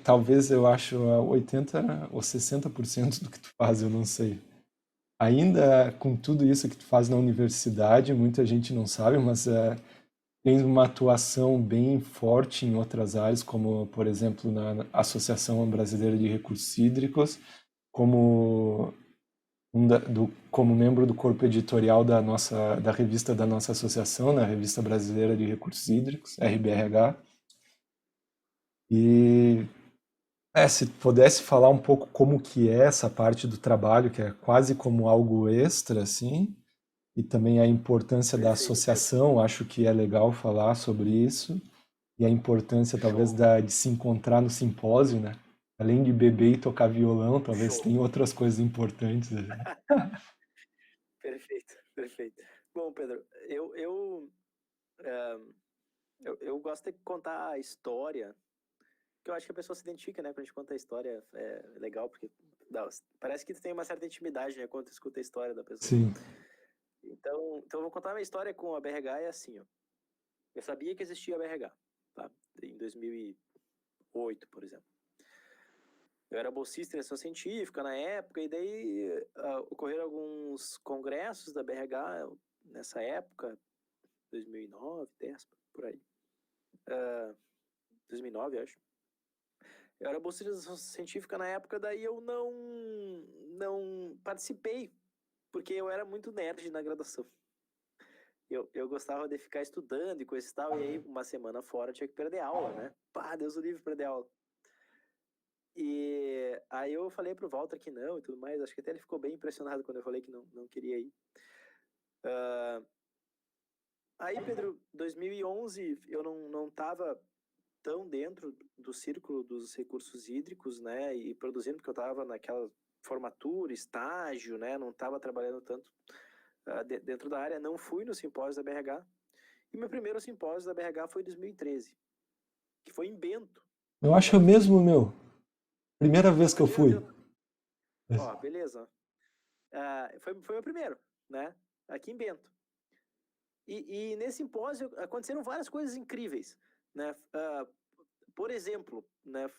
talvez eu acho 80 ou 60% do que tu faz, eu não sei. Ainda com tudo isso que tu faz na universidade, muita gente não sabe, mas tem uma atuação bem forte em outras áreas, como, por exemplo, na Associação Brasileira de Recursos Hídricos, como como membro do corpo editorial da revista da nossa associação, na Revista Brasileira de Recursos Hídricos, RBRH. E se pudesse falar um pouco como que é essa parte do trabalho, que é quase como algo extra, assim, e também a importância da Perfeito. associação, acho que é legal falar sobre isso, e a importância talvez Show. de se encontrar no simpósio, né? Além de beber e tocar violão, talvez Show. tem outras coisas importantes ali. Perfeito. Bom, Pedro, eu gosto de contar a história, porque eu acho que a pessoa se identifica, né? Quando a gente conta a história, é legal, porque parece que tu tem uma certa intimidade, né? Quando tu escuta a história da pessoa. Sim. Então eu vou contar a minha história com a BRH, é assim, ó. Eu sabia que existia a BRH, tá? Em 2008, por exemplo. Eu era bolsista em iniciação científica na época, e daí ocorreram alguns congressos da BRH nessa época, 2009, 10, por aí. 2009, acho. Eu era bolsista de iniciação científica na época, daí eu não participei, porque eu era muito nerd na graduação. Eu gostava de ficar estudando e coisa e tal, e aí uma semana fora eu tinha que perder aula, né? Pá, Deus o livre, perder aula. E aí eu falei pro Walter que não e tudo mais, acho que até ele ficou bem impressionado quando eu falei que não queria ir. Aí, Pedro, 2011 eu não estava tão dentro do círculo dos recursos hídricos, né, e produzindo, porque eu estava naquela formatura, estágio, né, não estava trabalhando tanto dentro da área, não fui no simpósio da BRH, e meu primeiro simpósio da BRH foi em 2013, que foi em Bento. Eu acho que é mesmo, meu. Primeira vez que eu fui. Ó, beleza. Foi o primeiro, né, aqui em Bento. E nesse simpósio aconteceram várias coisas incríveis, né? Por exemplo, né,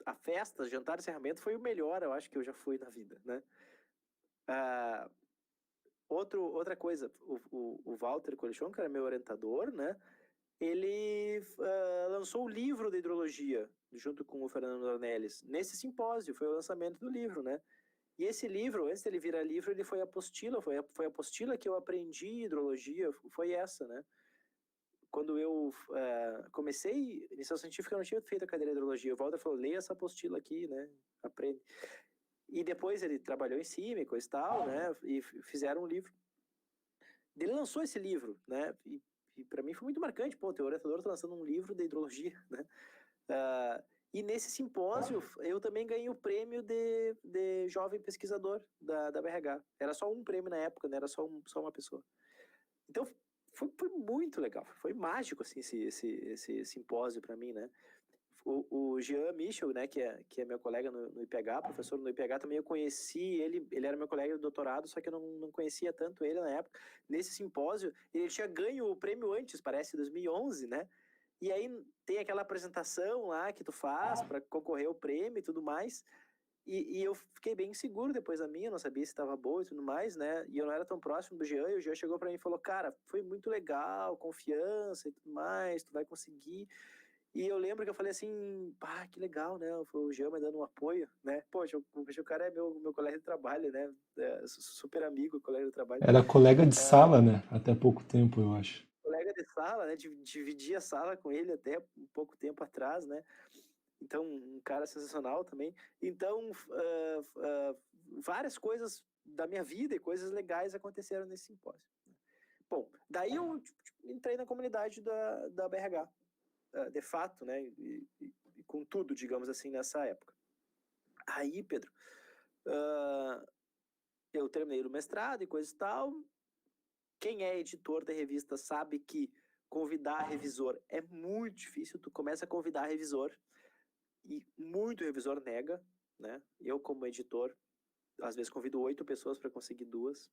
a festa, jantar e encerramento foi o melhor, eu acho que eu já fui na vida, né? Outra coisa, o Walter Colichon, que era meu orientador, né? Ele lançou o livro de hidrologia, junto com o Fernando Ornelis, nesse simpósio, foi o lançamento do livro, né? E esse livro, antes dele virar livro, ele foi apostila, foi a apostila que eu aprendi hidrologia, foi essa, né? Quando eu comecei iniciação científica, eu não tinha feito a cadeira de hidrologia. O Walter falou, leia essa apostila aqui, né? Aprende. E depois ele trabalhou em cima e coisa e tal, né? E fizeram um livro. Ele lançou esse livro, né? E para mim foi muito marcante. Pô, o teu orientador tá lançando um livro de hidrologia, né? E nesse simpósio, eu também ganhei o prêmio de jovem pesquisador da BRH. Era só um prêmio na época, né? Era só uma pessoa. Então, foi muito legal, foi mágico, assim, esse simpósio para mim, né? O Jean Michel, né, que é meu colega no IPH, professor no IPH, também eu conheci ele era meu colega de doutorado, só que eu não conhecia tanto ele na época. Nesse simpósio, ele tinha ganho o prêmio antes, parece, em 2011, né? E aí tem aquela apresentação lá que tu faz para concorrer ao prêmio e tudo mais. E eu fiquei bem inseguro depois da minha, não sabia se estava boa e tudo mais, né? E eu não era tão próximo do Jean, e o Jean chegou para mim e falou, cara, foi muito legal, confiança e tudo mais, tu vai conseguir. E eu lembro que eu falei assim, pá, que legal, né? O Jean me dando um apoio, né? Poxa, o cara é meu colega de trabalho, né? Super amigo, colega de trabalho. Era colega de sala, né? Até pouco tempo, eu acho. Colega de sala, né? Dividi a sala com ele até um pouco tempo atrás, né? Então, um cara sensacional também. Então, várias coisas da minha vida e coisas legais aconteceram nesse simpósio. Bom, daí eu entrei na comunidade da BRH, de fato, né? E com tudo, digamos assim, nessa época. Aí, Pedro, eu terminei o mestrado e coisa e tal. Quem é editor de revista sabe que convidar revisor é muito difícil. Tu começa a convidar revisor e muito revisor nega, né? Eu, como editor, às vezes convido 8 pessoas para conseguir 2,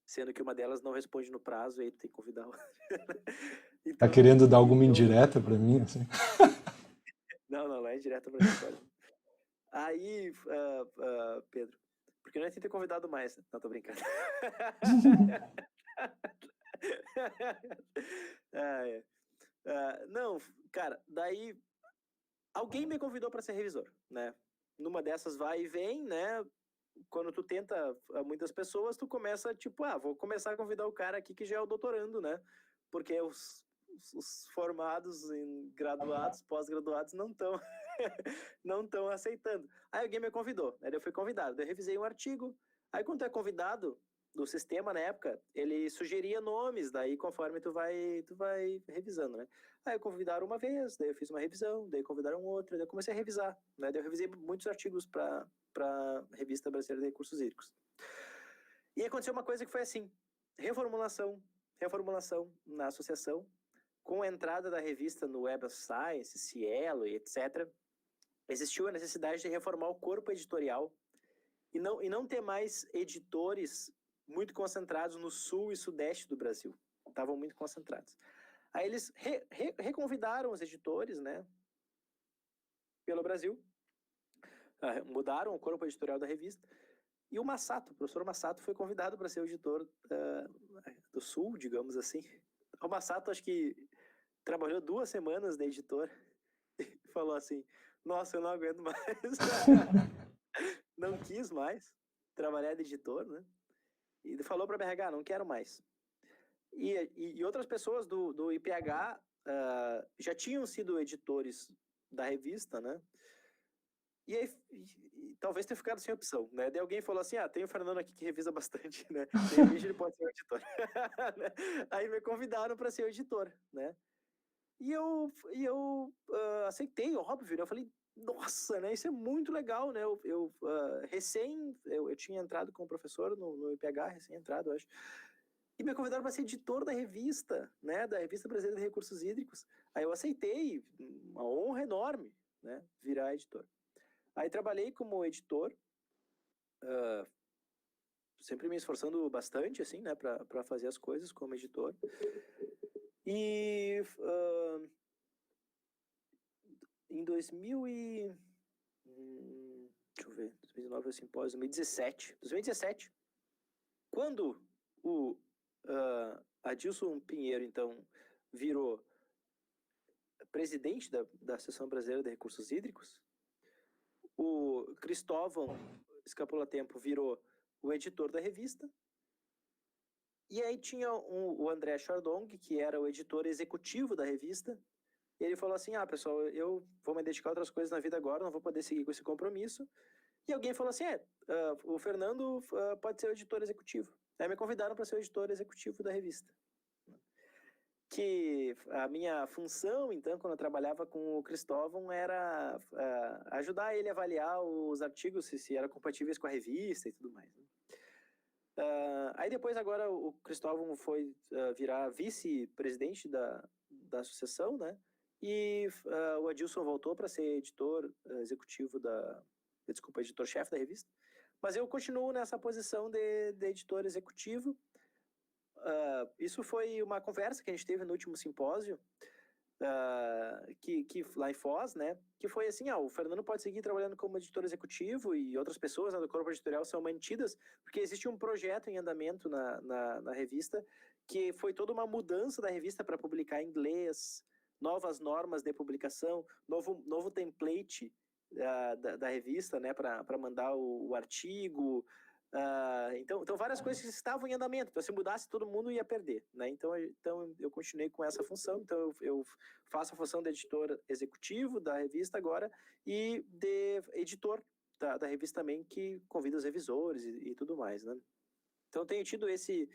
sendo que uma delas não responde no prazo, e aí tu tem que convidar outra. Tá Então, querendo dar alguma indireta pra mim, assim? Não é direto pra mim. Aí, Pedro, porque não é ter convidado mais, né? Não, tô brincando. Não, cara, daí alguém me convidou para ser revisor, né? Numa dessas vai e vem, né? Quando tu tenta muitas pessoas, tu começa, tipo, vou começar a convidar o cara aqui que já é o doutorando, né? Porque os formados em graduados, pós-graduados, não estão não estão aceitando. Aí alguém me convidou, aí eu fui convidado, daí eu revisei um artigo. Aí quando tu é convidado do sistema na época, ele sugeria nomes, daí conforme tu vai revisando, né? Aí convidaram uma vez, daí eu fiz uma revisão, daí convidaram outra, daí eu comecei a revisar, né? Daí eu revisei muitos artigos para Revista Brasileira de Recursos Hídricos. E aconteceu uma coisa que foi assim, reformulação na associação, com a entrada da revista no Web of Science, Cielo e etc., existiu a necessidade de reformar o corpo editorial e não ter mais editores muito concentrados no sul e sudeste do Brasil. Estavam muito concentrados. Aí eles reconvidaram os editores, né, pelo Brasil. mudaram o corpo editorial da revista, e o professor Massato foi convidado para ser o editor do Sul, digamos assim. O Massato, acho que trabalhou 2 semanas de editor e falou assim, nossa, eu não aguento mais. Não quis mais trabalhar de editor, né? E falou para a BRH, não quero mais. E outras pessoas do IPH já tinham sido editores da revista, né? E aí, talvez tenha ficado sem opção, né? Daí alguém falou assim, tem o Fernando aqui que revisa bastante, né? De repente ele pode ser o editor. Aí me convidaram para ser o editor, né? E eu aceitei, óbvio, né? Eu falei, nossa, né? Isso é muito legal, né? Eu tinha entrado como professor no IPH, recém-entrado, eu acho. E me convidaram para ser editor da revista, né? Da Revista Brasileira de Recursos Hídricos. Aí eu aceitei, uma honra enorme, né? Virar editor. Aí trabalhei como editor, sempre me esforçando bastante, assim, né? Para fazer as coisas como editor. E em 2000 e... deixa eu ver, 2019 é o simpósio, 2017, quando o Adilson Pinheiro, então, virou presidente da Associação Brasileira de Recursos Hídricos, o Cristóvão Escapolatempo virou o editor da revista, e aí tinha o André Chardong, que era o editor executivo da revista, e ele falou assim, pessoal, eu vou me dedicar a outras coisas na vida agora, não vou poder seguir com esse compromisso. E alguém falou assim, o Fernando pode ser o editor executivo. Aí me convidaram para ser o editor executivo da revista. Que a minha função, então, quando eu trabalhava com o Cristóvão, era ajudar ele a avaliar os artigos, se eram compatíveis com a revista e tudo mais. Né? Aí depois, agora, o Cristóvão foi virar vice-presidente da associação, né? E o Adilson voltou para ser editor executivo editor-chefe da revista. Mas eu continuo nessa posição de editor executivo. Isso foi uma conversa que a gente teve no último simpósio, que lá em Foz, né? Que foi assim, o Fernando pode seguir trabalhando como editor executivo e outras pessoas, né, do corpo editorial são mantidas, porque existe um projeto em andamento na revista, que foi toda uma mudança da revista para publicar em inglês, novas normas de publicação, novo template da revista, né, para mandar o artigo. Então várias coisas estavam em andamento. Então, se mudasse, todo mundo ia perder, né? Então eu continuei com essa função. Então eu faço a função de editor executivo da revista agora e de editor da revista também, que convida os revisores e tudo mais, né? Então tenho tido esse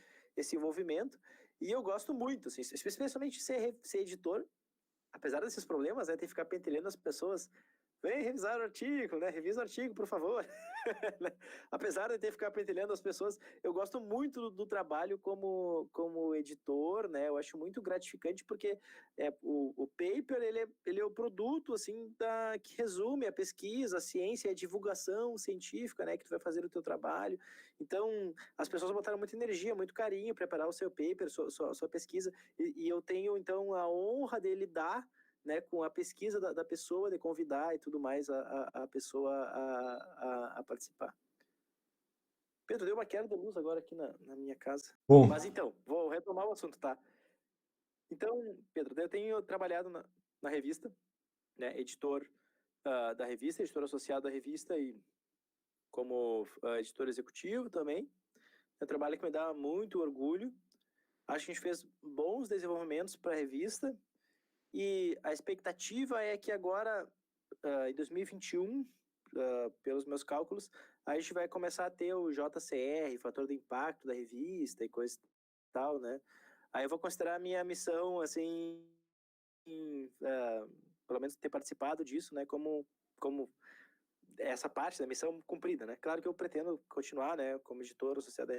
envolvimento e eu gosto muito, assim, especialmente ser editor, apesar desses problemas, né, ter que ficar pentelhando as pessoas. Vem revisar o artigo, né? Revisa o artigo, por favor. Apesar de ter que ficar pentelhando as pessoas, eu gosto muito do trabalho como editor, né? Eu acho muito gratificante porque o paper, ele é o produto, assim, que resume a pesquisa, a ciência, a divulgação científica, né? Que tu vai fazer o teu trabalho. Então, as pessoas botaram muita energia, muito carinho para preparar o seu paper, sua pesquisa. E eu tenho, então, a honra de lidar, né, com a pesquisa da pessoa, de convidar e tudo mais a pessoa a participar. Pedro, deu uma queda de luz agora aqui na minha casa. Bom, mas então, vou retomar o assunto, tá? Então, Pedro, eu tenho trabalhado na revista, né, editor da revista, editor associado da revista e como editor executivo também. É um trabalho que me dá muito orgulho. Acho que a gente fez bons desenvolvimentos para a revista. E a expectativa é que agora, em 2021, pelos meus cálculos, a gente vai começar a ter o JCR, fator de impacto da revista e coisa e tal, né? Aí eu vou considerar a minha missão, assim, pelo menos ter participado disso, né, como essa parte da missão cumprida, né? Claro que eu pretendo continuar, né, como editor associado da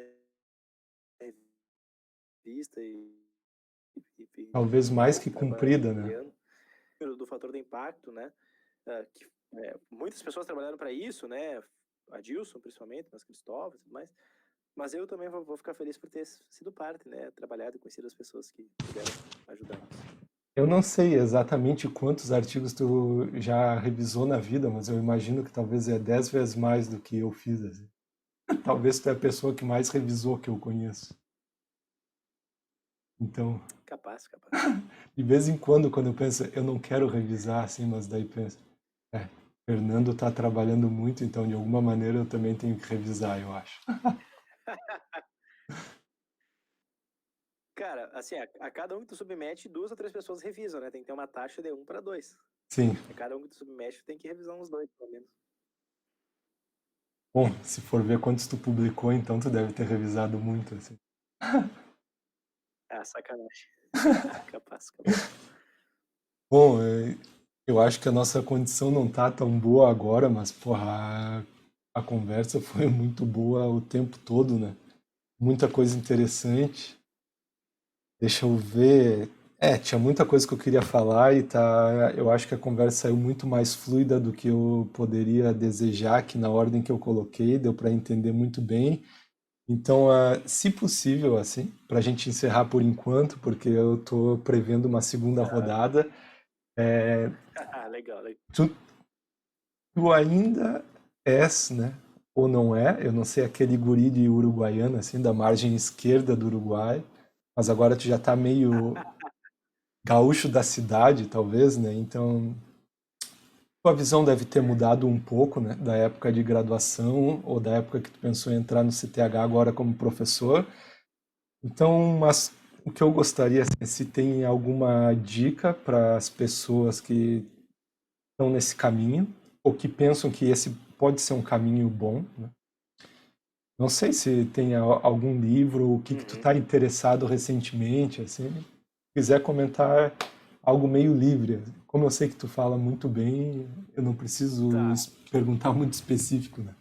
revista talvez mais que cumprida, né? Do fator de impacto, né? Que muitas pessoas trabalharam para isso, né? Adilson, principalmente, mas Cristóvão e tudo mais. Mas eu também vou ficar feliz por ter sido parte, né? Trabalhado e conhecido as pessoas que puderam ajudar nisso. Eu não sei exatamente quantos artigos tu já revisou na vida, mas eu imagino que talvez é 10 vezes mais do que eu fiz, assim. Talvez tu é a pessoa que mais revisou que eu conheço. Então, Capaz, capaz. de vez em quando eu penso, eu não quero revisar, assim, mas daí penso, é, Fernando está trabalhando muito, então de alguma maneira eu também tenho que revisar, eu acho. Cara, assim, a cada um que tu submete, 2 ou 3 pessoas revisam, né? Tem que ter uma taxa de 1 para 2. Sim. A cada um que tu submete, tu tem que revisar uns 2, pelo menos. Bom, se for ver quantos tu publicou, então tu deve ter revisado muito, assim. Ah, sacanagem. Capaz, capaz. Bom, eu acho que a nossa condição não tá tão boa agora, mas, porra, a conversa foi muito boa o tempo todo, né? Muita coisa interessante. Deixa eu ver. Tinha muita coisa que eu queria falar e tá. Eu acho que a conversa saiu muito mais fluida do que eu poderia desejar, que na ordem que eu coloquei, deu para entender muito bem. Então, se possível, assim, para a gente encerrar por enquanto, porque eu estou prevendo uma segunda Aham. rodada, Legal, legal. tu, tu ainda és, né? Ou não é? Eu não sei aquele guri de Uruguaiana, assim, da margem esquerda do Uruguai, mas agora tu já tá meio gaúcho da cidade, talvez, né? Então, tua visão deve ter mudado um pouco, né? Da época de graduação ou da época que tu pensou em entrar no CTH agora como professor. Então, mas o que eu gostaria, assim, é se tem alguma dica para as pessoas que estão nesse caminho ou que pensam que esse pode ser um caminho bom, né? Não sei se tem algum livro, o que que tu Uhum. está interessado recentemente, assim. Se quiser comentar algo meio livre. Como eu sei que tu fala muito bem, eu não preciso Tá. perguntar muito específico, né?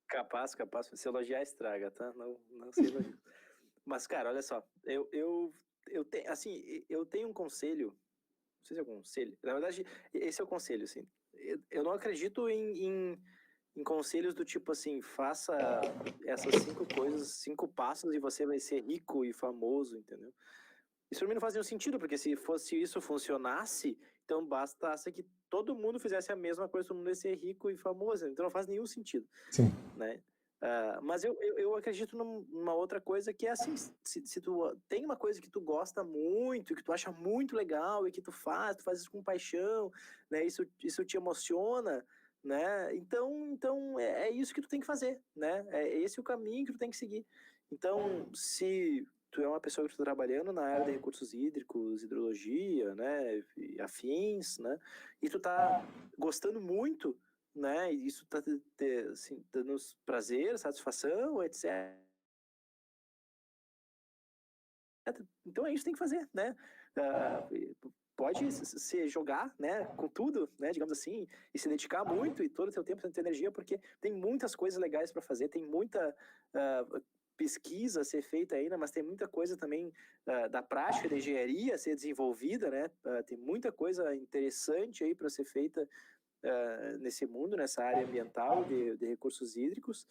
Capaz, capaz. Se elogiar, estraga, tá? Não, não se elogia. Mas, cara, olha só. Eu tenho, assim, eu tenho um conselho. Não sei se é um conselho. Na verdade, esse é o conselho, assim. Eu não acredito em conselhos do tipo assim, faça essas 5 coisas, 5 passos e você vai ser rico e famoso, entendeu? Isso pra mim não faz nenhum sentido, porque se fosse isso funcionasse, então bastasse que todo mundo fizesse a mesma coisa, todo mundo ia ser rico e famoso, então não faz nenhum sentido, Sim, né? Mas eu acredito numa outra coisa que é assim, se tu tem uma coisa que tu gosta muito, que tu acha muito legal e que tu faz isso com paixão, né? Isso te emociona, né? Então é isso que tu tem que fazer, né? É esse o caminho que tu tem que seguir. Então, se tu é uma pessoa que está trabalhando na área de recursos hídricos, hidrologia, né, e afins, né, e tu tá gostando muito, né, e isso tá assim, dando prazer, satisfação, etc. Então é isso que tem que fazer, né? Pode se jogar, né, com tudo, né, digamos assim, e se dedicar muito e todo o seu tempo, toda a tua energia, porque tem muitas coisas legais para fazer, tem muita pesquisa a ser feita ainda, mas tem muita coisa também da prática da engenharia a ser desenvolvida, né? Tem muita coisa interessante aí para ser feita nesse mundo, nessa área ambiental de recursos hídricos.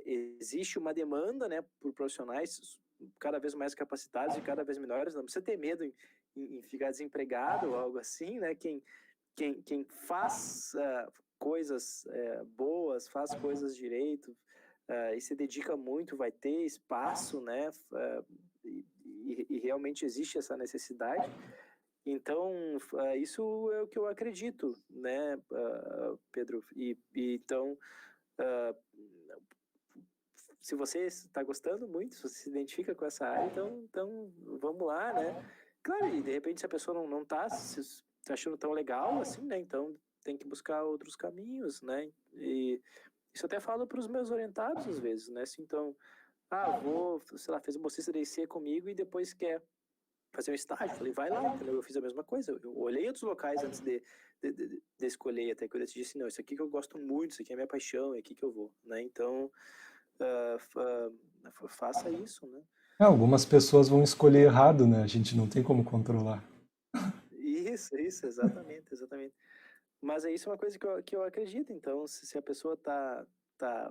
Existe uma demanda, né, por profissionais cada vez mais capacitados e cada vez melhores. Não precisa ter medo em ficar desempregado ou algo assim, né? Quem faz coisas boas, faz coisas direito e se dedica muito, vai ter espaço, né? E realmente existe essa necessidade. Então, isso é o que eu acredito, né, Pedro? Então, uh, se você está gostando muito, se você se identifica com essa área, então vamos lá, né? Claro, e de repente se a pessoa não está se achando tão legal assim, né? Então tem que buscar outros caminhos, né? E isso eu até falo para os meus orientados às vezes, né? Assim, então, vou, sei lá, fez uma bolsista de IC comigo e depois quer fazer um estágio. Falei, vai lá, entendeu? Eu fiz a mesma coisa. Eu olhei outros locais antes de escolher, até que eu decidi assim, não, isso aqui que eu gosto muito, isso aqui é minha paixão, é aqui que eu vou, né? Então, faça isso, né? algumas pessoas vão escolher errado, né? A gente não tem como controlar. Isso, exatamente, exatamente. Mas é isso uma coisa que eu acredito. Então, se a pessoa tá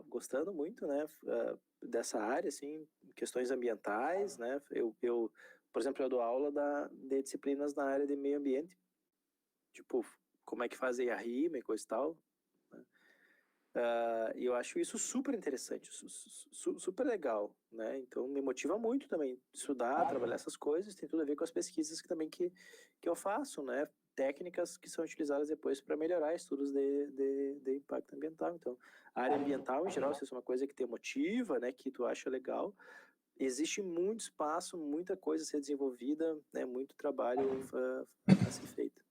gostando muito, né, dessa área, assim, questões ambientais, né, eu por exemplo, eu dou aula de disciplinas na área de meio ambiente, tipo, como é que fazem a rima e coisa e tal, né? E eu acho isso super interessante, super legal, né? Então me motiva muito também estudar, trabalhar essas coisas, tem tudo a ver com as pesquisas que eu faço, né? Técnicas que são utilizadas depois para melhorar estudos de impacto ambiental. Então, a área ambiental em geral, se isso é uma coisa que te motiva, né? Que tu acha legal, existe muito espaço, muita coisa a ser desenvolvida, né? Muito trabalho a ser feito.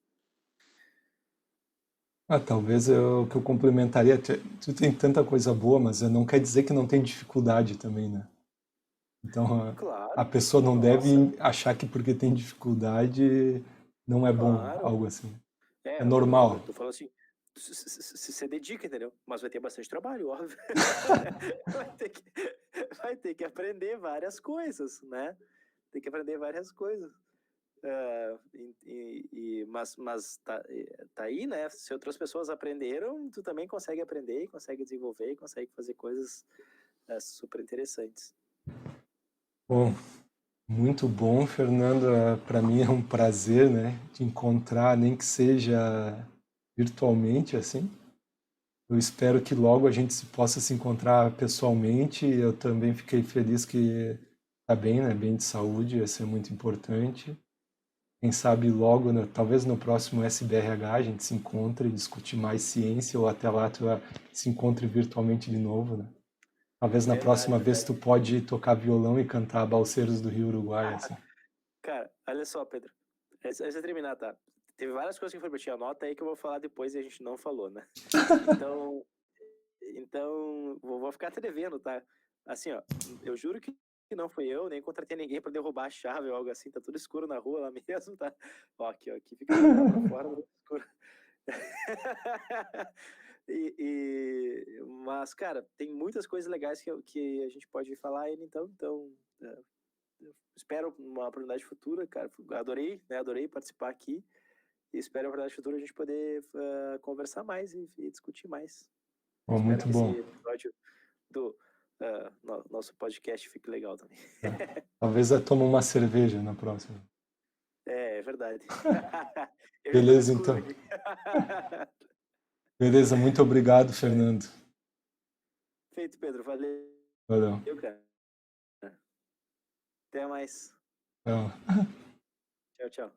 Talvez o que eu complementaria, tu tem tanta coisa boa, mas não quer dizer que não tem dificuldade também, né? Então, a Claro, pessoa não nossa, deve achar que porque tem dificuldade não é bom, claro. algo assim. É Eu normal. tô falando assim, se você dedica, entendeu? Mas vai ter bastante trabalho, óbvio. Vai ter que, vai ter que aprender várias coisas, né? Tem que aprender várias coisas. Mas tá aí, né? Se outras pessoas aprenderam, tu também consegue aprender, consegue desenvolver, consegue fazer coisas super interessantes. Bom, muito bom, Fernando. Para mim é um prazer, né, te encontrar, nem que seja virtualmente, assim. Eu espero que logo a gente possa se encontrar pessoalmente. Eu também fiquei feliz que está bem, né, bem de saúde, isso é muito importante. Quem sabe logo, né, talvez no próximo SBRH a gente se encontre e discutir mais ciência, ou até lá tu se encontre virtualmente de novo, né? Talvez na Verdade, próxima vez verdade. tu pode tocar violão e cantar Balseiros do Rio Uruguai, assim. Cara, olha só, Pedro. Antes de terminar, tá? Teve várias coisas que eu falei pra ti. Anota aí que eu vou falar depois e a gente não falou, né? Então, vou ficar te devendo, tá? Assim, ó, eu juro que não fui eu, nem contratei ninguém pra derrubar a chave ou algo assim, tá tudo escuro na rua lá mesmo, tá? Ó, aqui fica jogado pra fora, tá tudo escuro. Mas, cara, tem muitas coisas legais que a gente pode falar ainda, então eu espero uma oportunidade futura, cara. Adorei, né? Adorei participar aqui e espero uma oportunidade futura a gente poder conversar mais e discutir mais. Bom, Espero muito que esse bom. episódio do nosso podcast fique legal também. Talvez eu tome uma cerveja na próxima. É verdade. Eu já tô no Beleza, escuro então. aqui. Beleza, muito obrigado, Fernando. Feito, Pedro. Valeu, Valeu. cara. Até mais. Tchau. Tchau, tchau.